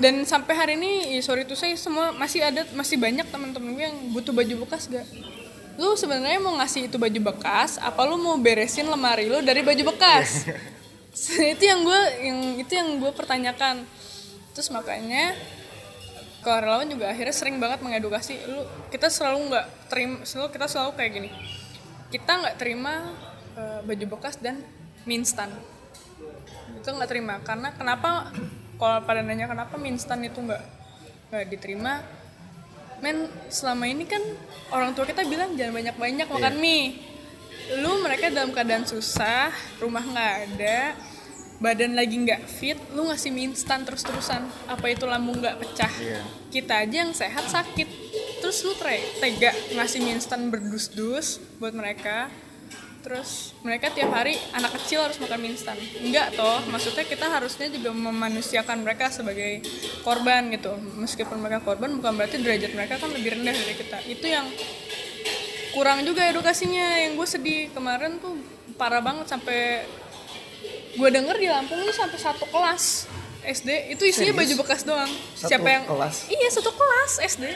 Dan sampai hari ini, sorry tuh saya semua masih banyak teman-teman gue yang butuh baju bekas gak. Lu sebenarnya mau ngasih itu baju bekas, apa lu mau beresin lemari lu dari baju bekas? itu yang gue pertanyakan. Terus makanya kalau relawan juga akhirnya sering banget mengedukasi kita selalu kayak gini, kita nggak terima baju bekas dan mie instan, itu nggak terima. Karena kenapa, kalau pada nanya kenapa mie instan itu nggak diterima, selama ini kan orang tua kita bilang jangan banyak-banyak makan mie. Mereka dalam keadaan susah, rumah nggak ada, badan lagi nggak fit, lu ngasih mie instan terus-terusan, apa itu lambung nggak pecah? Kita aja yang sehat sakit, terus lu tega ngasih mie instan berdus-dus buat mereka. Terus mereka tiap hari, anak kecil harus makan mie instan. Enggak toh, maksudnya kita harusnya juga memanusiakan mereka sebagai korban gitu. Meskipun mereka korban, bukan berarti derajat mereka kan lebih rendah dari kita. Itu yang kurang juga edukasinya, yang gue sedih. Kemarin tuh parah banget, sampai gue denger di Lampung ini sampai satu kelas SD itu isinya baju bekas doang. Kelas? Iya, satu kelas SD.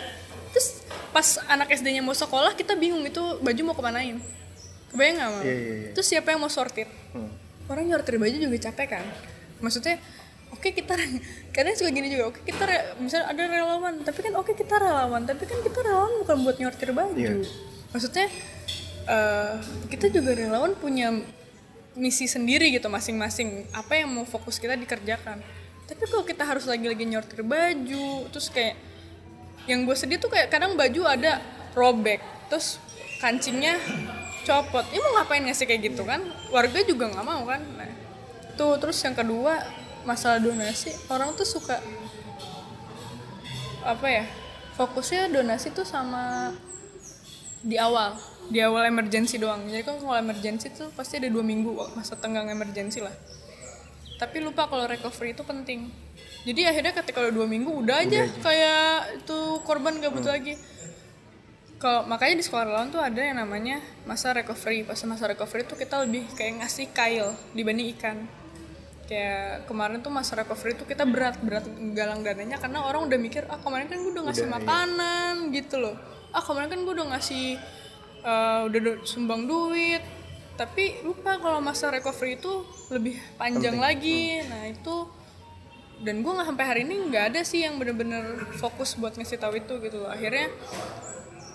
Terus pas anak SD-nya mau sekolah, kita bingung itu baju mau kemanain. Kebayang gak, Mam? Iya. Terus siapa yang mau sortir? Orang nyortir baju juga capek kan? Maksudnya, kita kadang suka gini juga, kita misalnya ada relawan, tapi kan kita relawan bukan buat nyortir baju. Maksudnya, kita juga relawan punya misi sendiri gitu masing-masing, apa yang mau fokus kita dikerjakan. Tapi kalau kita harus lagi-lagi nyortir baju, terus kayak yang gue sedih tuh kayak kadang baju ada robek, terus kancingnya copot, mau ngapain ngasih kayak gitu kan? Warga juga nggak mau kan? Nah, tuh. Terus yang kedua, masalah donasi, orang tuh suka fokusnya donasi tuh sama di awal emergency doang. Jadi kan kalau emergency tuh pasti ada 2 minggu masa tenggang emergency lah. Tapi lupa kalau recovery itu penting. Jadi akhirnya ketika udah 2 minggu udah aja kayak itu korban gak butuh lagi. Makanya di sekolah relawan tuh ada yang namanya masa recovery. Pas masa recovery tuh kita lebih kayak ngasih kail dibanding ikan. Kayak kemarin tuh masa recovery tuh kita berat galang dananya, karena orang udah mikir, kemarin kan gue udah ngasih makanan gitu loh. Kemarin kan gue udah ngasih udah sumbang duit. Tapi lupa kalau masa recovery itu lebih panjang lagi. Nah itu, dan gue nggak sampai hari ini nggak ada sih yang bener-bener fokus buat ngasih tahu itu gitu loh. Akhirnya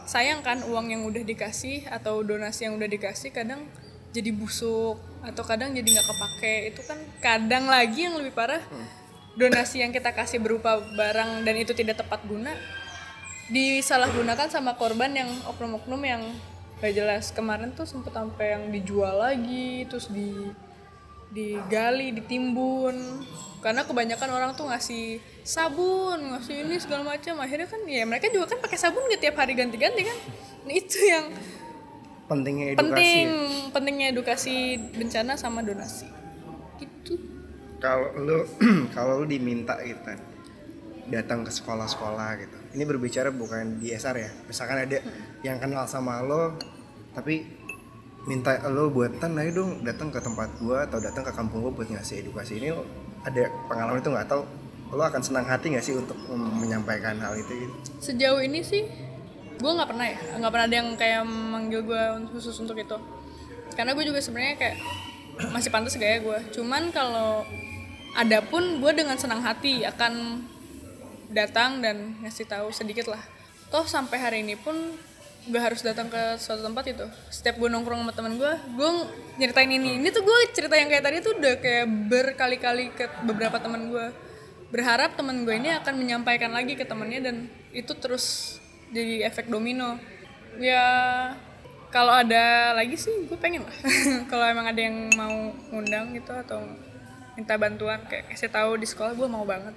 sayang kan uang yang udah dikasih atau donasi yang udah dikasih kadang jadi busuk atau kadang jadi nggak kepake. Itu kan kadang lagi yang lebih parah donasi yang kita kasih berupa barang dan itu tidak tepat guna disalahgunakan sama korban yang oknum-oknum yang gak jelas. Kemarin tuh sempet sampai yang dijual lagi, terus digali, ditimbun, karena kebanyakan orang tuh ngasih sabun, ngasih ini segala macam. Akhirnya kan ya mereka juga kan pakai sabun gak tiap hari ganti-ganti kan. Nah itu yang pentingnya edukasi. Pentingnya edukasi bencana sama donasi gitu. Kalau lu diminta gitu kan datang ke sekolah-sekolah gitu, ini berbicara bukan di SR ya, misalkan ada yang kenal sama lo tapi minta lo buat ayo dong datang ke tempat gua atau datang ke kampung gua buat ngasih edukasi, ini lo ada pengalaman itu nggak, atau lo akan senang hati nggak sih untuk menyampaikan hal itu gitu? Sejauh ini sih gue nggak pernah ada yang kayak manggil gue khusus untuk itu, karena gue juga sebenarnya kayak masih pantas gaya gue. Cuman kalau ada pun gue dengan senang hati akan datang dan ngasih tahu sedikit lah. Toh sampai hari ini pun gue harus datang ke suatu tempat itu. Setiap gue nongkrong sama teman gue nyeritain ini tuh gue cerita yang kayak tadi tuh udah kayak berkali-kali ke beberapa teman gue. Berharap teman gue ini akan menyampaikan lagi ke temannya dan itu terus jadi efek domino. Ya kalau ada lagi sih gue pengen lah. Kalau emang ada yang mau ngundang gitu atau minta bantuan kayak kasih tahu di sekolah, gue mau banget.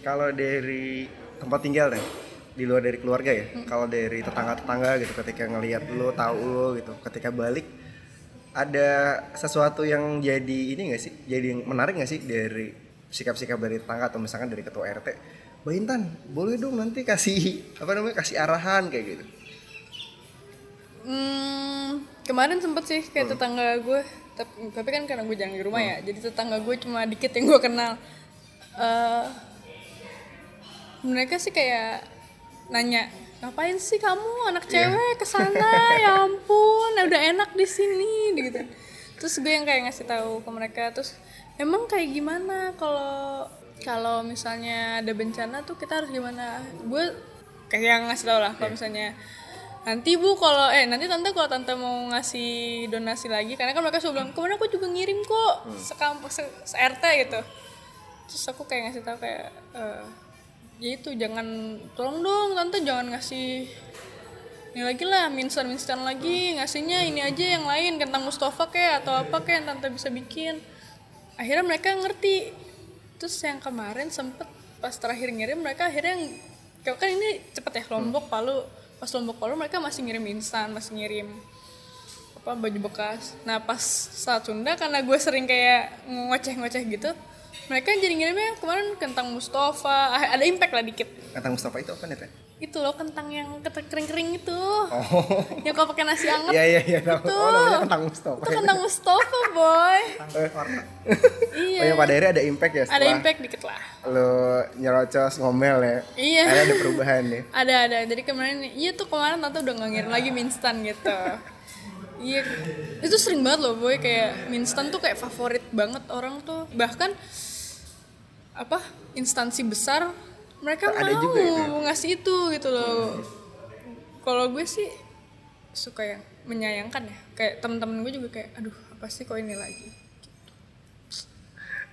Kalau dari tempat tinggal deh, di luar dari keluarga ya, kalau dari tetangga-tetangga gitu, ketika ngelihat lo, tahu lo gitu, ketika balik ada sesuatu yang jadi ini nggak sih, jadi menarik nggak sih dari sikap-sikap dari tetangga atau misalkan dari ketua RT? Mbak Intan, boleh dong nanti kasih kasih arahan kayak gitu. Kemarin sempet sih kayak tetangga gue, tapi kan karena gue jarang di rumah ya, jadi tetangga gue cuma dikit yang gue kenal. Mereka sih kayak nanya, ngapain sih kamu anak cewek kesana, ya ampun, udah enak di sini, gitu. Terus gue yang kayak ngasih tahu ke mereka, terus emang kayak gimana kalau misalnya ada bencana tuh kita harus gimana? Gue kayak ngasih tau lah kalau misalnya nanti nanti tante mau ngasih donasi lagi, karena kan mereka sudah bilang kemana aku juga ngirim kok sekampung se-RT gitu. Terus aku kayak ngasih tau kayak ya itu tolong dong tante jangan ngasih ini lagi lah, instan lagi, ngasihnya ini aja yang lain, kentang Mustafa kayak atau apa kayak yang tante bisa bikin. Akhirnya mereka ngerti. Terus yang kemarin sempet pas terakhir ngirim, mereka akhirnya kan ini cepet ya, Lombok Palu, pas Lombok Palu mereka masih ngirim instan, masih ngirim baju bekas. Nah pas saat Sunda karena gue sering kayak ngoceh gitu, mereka jadi ngirimnya kemarin kentang Mustafa, ada impact lah dikit. Kentang Mustafa itu apa nih Teh? Itu loh kentang yang kering itu. Yang kalau pakai nasi anget. Iya. Itu. Oh, namanya kentang Mustafa. Itu kentang Mustafa, boy. Iya. Oh, yang pada akhirnya ada impact ya setelah. Ada impact dikit lah. Lo nyerocos ngomel ya. Iya. Ada perubahan nih. Ada. Jadi kemarin tante udah nggak ngirim lagi mie instan gitu. Iya. Itu sering banget loh, boy, kayak mie instan tuh kayak favorit banget orang tuh. Bahkan instansi besar mereka ada mau juga, ya? Ngasih itu gitu loh. Kalau gue sih suka yang menyayangkan ya, kayak temen-temen gue juga kayak aduh apa sih kok ini lagi gitu.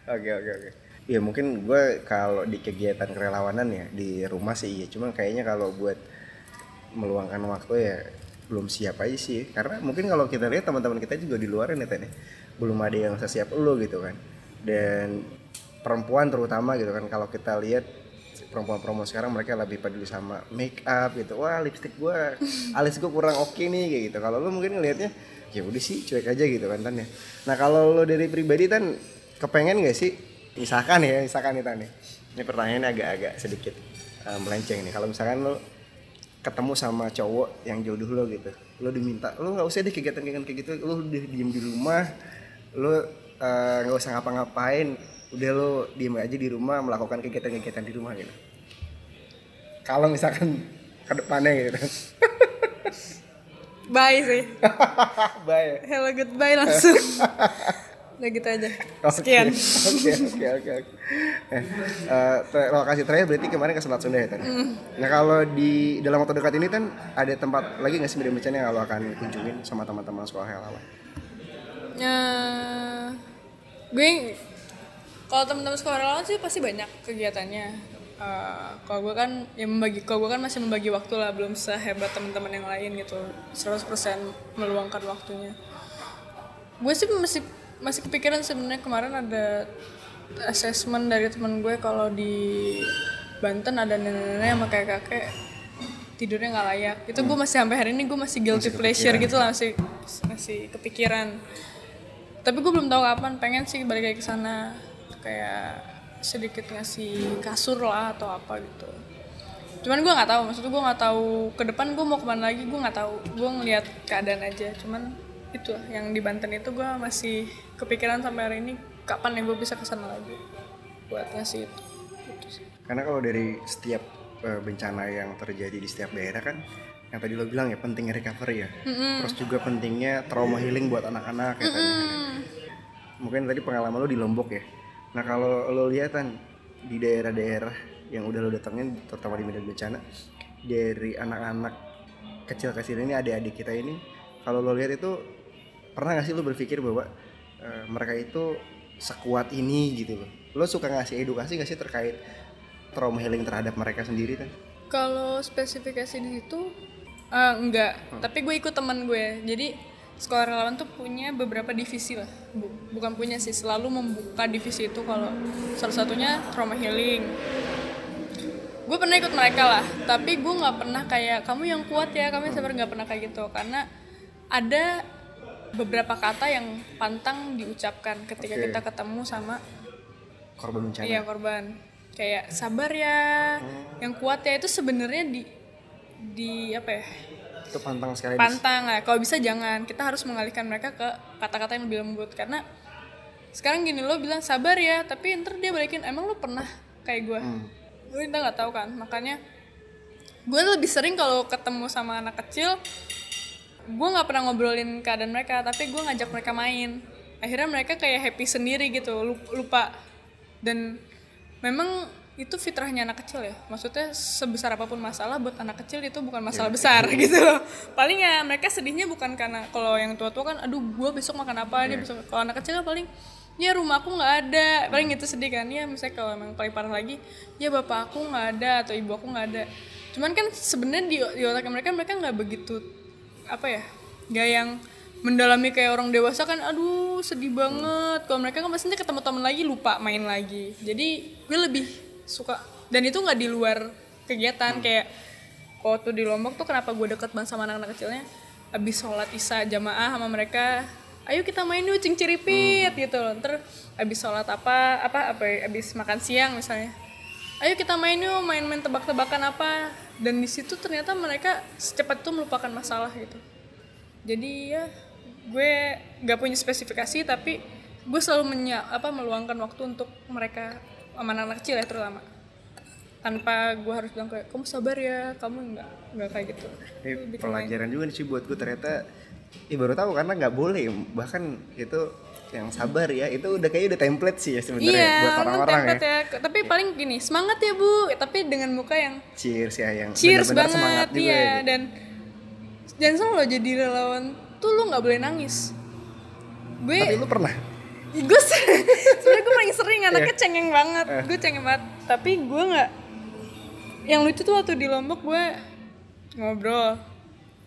Oke. Ya mungkin gue kalau di kegiatan kerelawanan ya di rumah sih iya, cuma kayaknya kalau buat meluangkan waktu ya belum siap aja sih, karena mungkin kalau kita lihat teman-teman kita juga di luar ya Teh, belum ada yang sesiap lo gitu kan. Dan perempuan terutama gitu kan, kalau kita lihat perempuan sekarang mereka lebih peduli sama make up gitu. Wah, lipstick gue, alis gue kurang oke nih kayak gitu. Kalau lo mungkin ngelihatnya ya udah sih cuek aja gitu kan Tan ya. Nah kalau lo dari pribadi Tan kepengen nggak sih, misalkan nih Tan nih, ini pertanyaannya agak sedikit melenceng nih. Kalau misalkan lo ketemu sama cowok yang jodoh lo gitu, lo diminta lo nggak usah deh kegiatan kayak gitu, lo udah diem di rumah, lo nggak usah ngapa-ngapain, udah lo diem aja di rumah melakukan kegiatan di rumah gitu. Kalau misalkan ke depannya gitu. Bye sih. Bye. Hello goodbye langsung. Udah gitu aja. Sekian. Oke. Lokasi terakhir berarti kemarin ke Selat Sunda ya Tan. Nah kalau di dalam waktu dekat ini Tan ada tempat lagi nggak sih bencana yang lo akan kunjungin sama teman-teman sekolah relawan? Gue Kalau teman-teman sekolah relawan sih pasti banyak kegiatannya. Kalau gue kan masih membagi waktu lah, belum sehebat teman-teman yang lain gitu, 100% meluangkan waktunya. Gue sih masih kepikiran sebenarnya. Kemarin ada assessment dari teman gue kalau di Banten ada nenek-nenek sama kakek-kakek tidurnya nggak layak. Itu gue masih sampai hari ini gue masih guilty pleasure gitu lah, masih kepikiran. Tapi gue belum tahu kapan, pengen sih balik lagi ke sana, kayak sedikit ngasih kasur lah atau apa gitu. Cuman gue nggak tahu, maksudnya gue nggak tahu ke depan gue mau kemana lagi, gue nggak tahu. Gue ngelihat keadaan aja. Cuman itu yang di Banten itu gue masih kepikiran sampai hari ini, kapan ya gue bisa kesana lagi buat ngasih itu. Gitu sih. Karena kalau dari setiap bencana yang terjadi di setiap daerah kan, yang tadi lo bilang ya pentingnya recovery ya, terus juga pentingnya trauma healing buat anak-anak ya tadi. Mungkin tadi pengalaman lo di Lombok ya. Nah kalau lo lihat kan di daerah-daerah yang udah lo datengin, terutama di medan bencana, dari anak-anak kecil-kecil ini, adik-adik kita ini, kalau lo lihat itu pernah nggak sih lo berpikir bahwa mereka itu sekuat ini gitu loh? Lo suka ngasih edukasi nggak sih terkait trauma healing terhadap mereka sendiri kan? Kalau spesifikasi di situ enggak, tapi gue ikut teman gue. Jadi sekolah relawan tuh punya beberapa divisi lah, bukan punya sih, selalu membuka divisi itu. Kalau salah satunya trauma healing, gue pernah ikut mereka lah, tapi gue nggak pernah kayak kamu yang kuat ya, kamu yang sabar, nggak pernah kayak gitu. Karena ada beberapa kata yang pantang diucapkan ketika kita ketemu sama korban bencana. Iya, korban. Kayak sabar ya, yang kuat ya, itu sebenarnya di apa ya? Itu pantang sekali. Pantang lah. Kalau bisa jangan. Kita harus mengalihkan mereka ke kata-kata yang lebih lembut. Karena sekarang gini, lo bilang sabar ya, tapi ntar dia balikin, emang lo pernah kayak gue? Lo nggak tahu kan. Makanya gue lebih sering kalau ketemu sama anak kecil, gue nggak pernah ngobrolin keadaan mereka, tapi gue ngajak mereka main. Akhirnya mereka kayak happy sendiri gitu, lupa. Dan memang itu fitrahnya anak kecil ya, maksudnya sebesar apapun masalah buat anak kecil itu bukan masalah besar gitu loh. Paling ya mereka sedihnya bukan karena, kalau yang tua-tua kan aduh gue besok makan apa nih besok. Kalau anak kecil kan paling ya rumahku nggak ada, paling gitu sedih kan ya. Misalnya kalau emang paling parah lagi ya bapak aku nggak ada atau ibu aku nggak ada. Cuman kan sebenarnya di otak mereka nggak begitu apa ya, nggak yang mendalami kayak orang dewasa kan, aduh sedih banget. Kalau mereka kan pastinya ketemu teman lagi lupa main lagi. Jadi gue lebih suka, dan itu nggak di luar kegiatan. Kayak waktu di Lombok tuh kenapa gue deket banget sama anak-anak kecilnya, abis sholat isya jamaah sama mereka, ayo kita main yuk cinciripit gitu loh. Ntar abis sholat abis makan siang misalnya, ayo kita main yuk, main-main tebak-tebakan apa. Dan di situ ternyata mereka secepat itu melupakan masalah gitu. Jadi ya gue nggak punya spesifikasi, tapi gue selalu meluangkan waktu untuk mereka, sama anak kecil ya terutama, tanpa gue harus bilang kayak kamu sabar ya, kamu nggak kayak gitu. Ini pelajaran juga nih sih buat gue ternyata. Baru tahu karena nggak boleh, bahkan itu yang sabar ya, itu udah template sih ya sebenarnya buat orang-orang ya. Tapi paling gini, semangat ya bu, tapi dengan muka yang cheers ya, yang cheers benar-benar banget semangat juga ya. gitu. Dan jangan salah lo, jadi relawan tuh lo nggak boleh nangis. Tapi lu pernah? Gue sebenarnya gue paling sering, anaknya cengeng banget, gue cengeng banget. Tapi gue nggak. Yang lucu tuh waktu di Lombok gue ngobrol,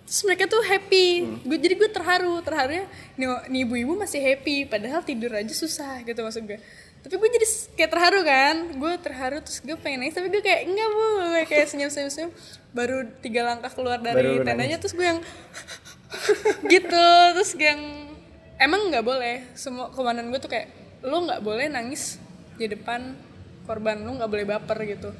terus mereka tuh happy. Jadi gue terharunya nih ibu-ibu masih happy, padahal tidur aja susah gitu maksud gue. Tapi gue jadi kayak terharu kan, terus gue pengen nangis, tapi gue kayak enggak bu, kayak senyum. Baru 3 langkah keluar dari tendanya, terus gue yang gitu, terus gue yang emang nggak boleh. Semua komandan gue tuh kayak lo nggak boleh nangis di depan korban, lo nggak boleh baper gitu.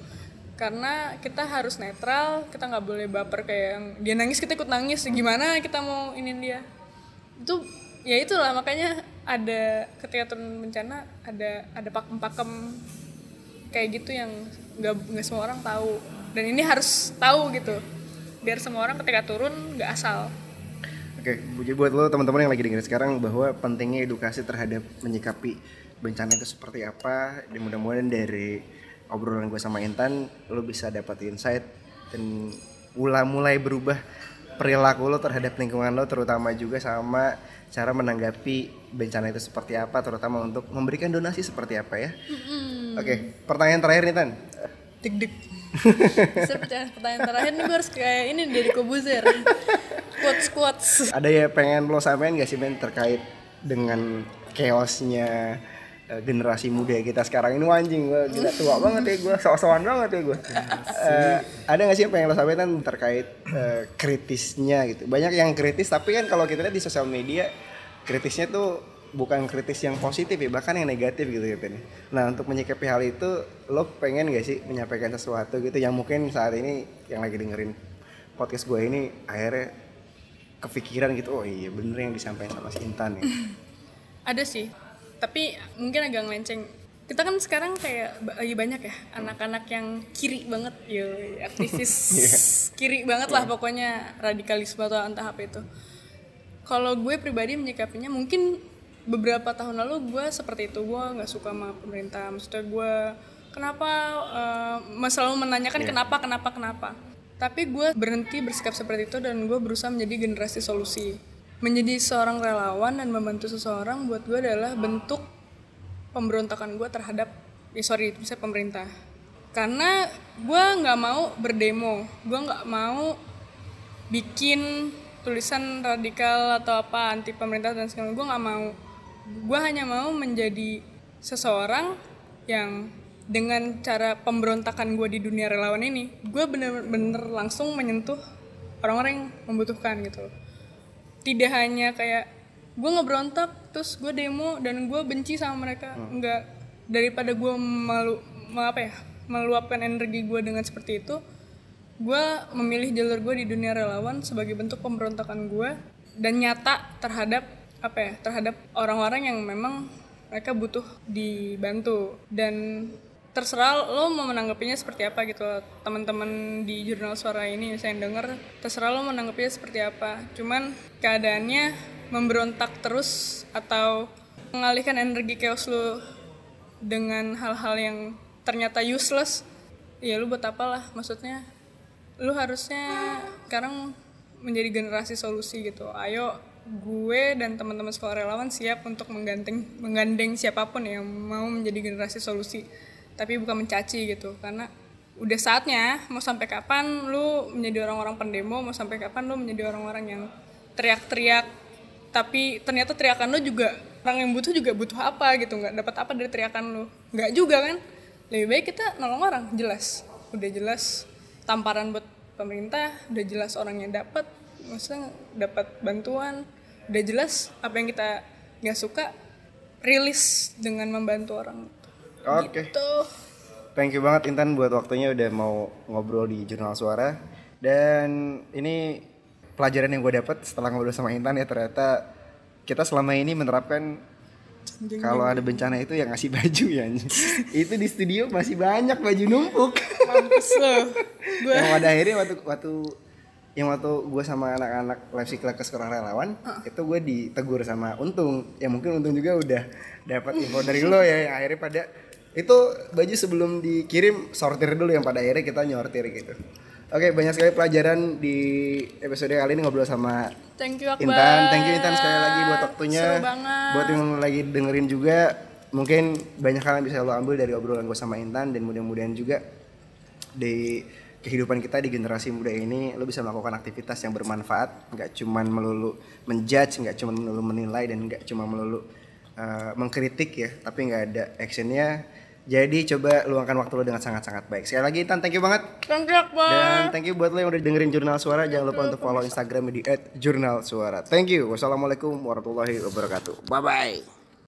Karena kita harus netral, kita nggak boleh baper kayak yang dia nangis kita ikut nangis, gimana kita mau inin dia. Itu ya itulah, makanya ada ketika turun bencana ada pakem-pakem kayak gitu yang nggak semua orang tahu, dan ini harus tahu gitu biar semua orang ketika turun nggak asal. Oke, jadi buat lo teman-teman yang lagi dengerin sekarang, bahwa pentingnya edukasi terhadap menyikapi bencana itu seperti apa. Dan mudah-mudahan dari obrolan gue sama Intan lo bisa dapat insight dan mulai berubah perilaku lo terhadap lingkungan lo, terutama juga sama cara menanggapi bencana itu seperti apa, terutama untuk memberikan donasi seperti apa ya. Oke, pertanyaan terakhir nih Tan. Deg-deg. Pertanyaan terakhir nih gue harus kayak ini dari Kobuzer. Quotes. Ada ya pengen lo sampaikan gak sih men terkait dengan chaosnya generasi muda kita sekarang ini? Anjing gue gila tua banget ya gue, sok-sokan banget ya gue. Ada gak sih yang pengen lo sampaikan terkait kritisnya gitu? Banyak yang kritis, tapi kan kalau kita lihat di sosial media kritisnya tuh bukan kritis yang positif ya, bahkan yang negatif gitu ya. Nah untuk menyikapi hal itu lo pengen gak sih menyampaikan sesuatu gitu yang mungkin saat ini yang lagi dengerin podcast gue ini akhirnya kepikiran gitu, oh iya bener yang disampaikan sama si Intan ya. Ada sih, tapi mungkin agak ngelenceng. Kita kan sekarang kayak lagi banyak ya anak-anak yang kiri banget, aktivis kiri banget lah pokoknya, radikalisme atau entah apa itu. Kalau gue pribadi menyikapinya, mungkin beberapa tahun lalu gue seperti itu, gue nggak suka sama pemerintah. Maksudnya gue kenapa selalu menanyakan kenapa. Tapi gue berhenti bersikap seperti itu dan gue berusaha menjadi generasi solusi. Menjadi seorang relawan dan membantu seseorang buat gue adalah bentuk pemberontakan gue terhadap misalnya pemerintah. Karena gue nggak mau berdemo, gue nggak mau bikin tulisan radikal atau apa anti pemerintah dan segala, gue nggak mau. Gue hanya mau menjadi seseorang yang dengan cara pemberontakan gue di dunia relawan ini, gue bener-bener langsung menyentuh orang-orang yang membutuhkan gitu. Tidak hanya kayak gue ngeberontak terus gue demo dan gue benci sama mereka. Enggak, daripada gue meluapkan energi gue dengan seperti itu, gue memilih jalur gue di dunia relawan sebagai bentuk pemberontakan gue dan nyata terhadap terhadap orang-orang yang memang mereka butuh dibantu. Dan terserah lo mau menanggapinya seperti apa gitu. Teman-teman di Jurnal Suara ini saya denger, terserah lo menanggapinya seperti apa. Cuman keadaannya memberontak terus atau mengalihkan energi chaos lo dengan hal-hal yang ternyata useless, ya lu buat apalah. Maksudnya lu harusnya sekarang menjadi generasi solusi gitu. Ayo, gue dan teman-teman sekolah relawan siap untuk menggandeng siapapun yang mau menjadi generasi solusi, tapi bukan mencaci gitu. Karena udah saatnya, mau sampai kapan lu menjadi orang-orang pendemo, mau sampai kapan lu menjadi orang-orang yang teriak-teriak tapi ternyata teriakan lu juga orang yang butuh juga butuh apa gitu, nggak dapat apa dari teriakan lu, nggak juga kan. Lebih baik kita nolong orang, udah jelas tamparan buat pemerintah, udah jelas orangnya dapat, maksudnya dapat bantuan, udah jelas apa yang kita nggak suka rilis dengan membantu orang. Oke. Gitu. Thank you banget Intan buat waktunya udah mau ngobrol di Jurnal Suara. Dan ini pelajaran yang gue dapat setelah ngobrol sama Intan ya, ternyata kita selama ini menerapkan kalau ada bencana itu yang ngasih baju ya. Itu di studio masih banyak baju numpuk. Mampus lo. Yang pada akhirnya waktu gue sama anak-anak live cycle ke sekolah relawan, itu gue ditegur sama Untung. Ya mungkin Untung juga udah dapat info dari lo ya, yang akhirnya pada itu baju sebelum dikirim sortir dulu, yang pada akhirnya kita nyortir gitu. Oke, banyak sekali pelajaran di episode kali ini ngobrol sama Intan. Thank you Intan sekali lagi buat waktunya. Seru banget. Buat yang lagi dengerin juga, mungkin banyak hal yang bisa lo ambil dari obrolan gue sama Intan, dan mudah-mudahan juga di kehidupan kita di generasi muda ini lo bisa melakukan aktivitas yang bermanfaat, nggak cuma melulu menjudge, nggak cuma melulu menilai, dan nggak cuma melulu mengkritik ya, tapi nggak ada actionnya. Jadi coba luangkan waktu lo dengan sangat-sangat baik. Sekali lagi Intan, thank you banget. Dan thank you buat lo yang udah dengerin Jurnal Suara. Jangan lupa untuk follow Instagram di @jurnalsuara. Thank you. Wassalamualaikum warahmatullahi wabarakatuh. Bye bye.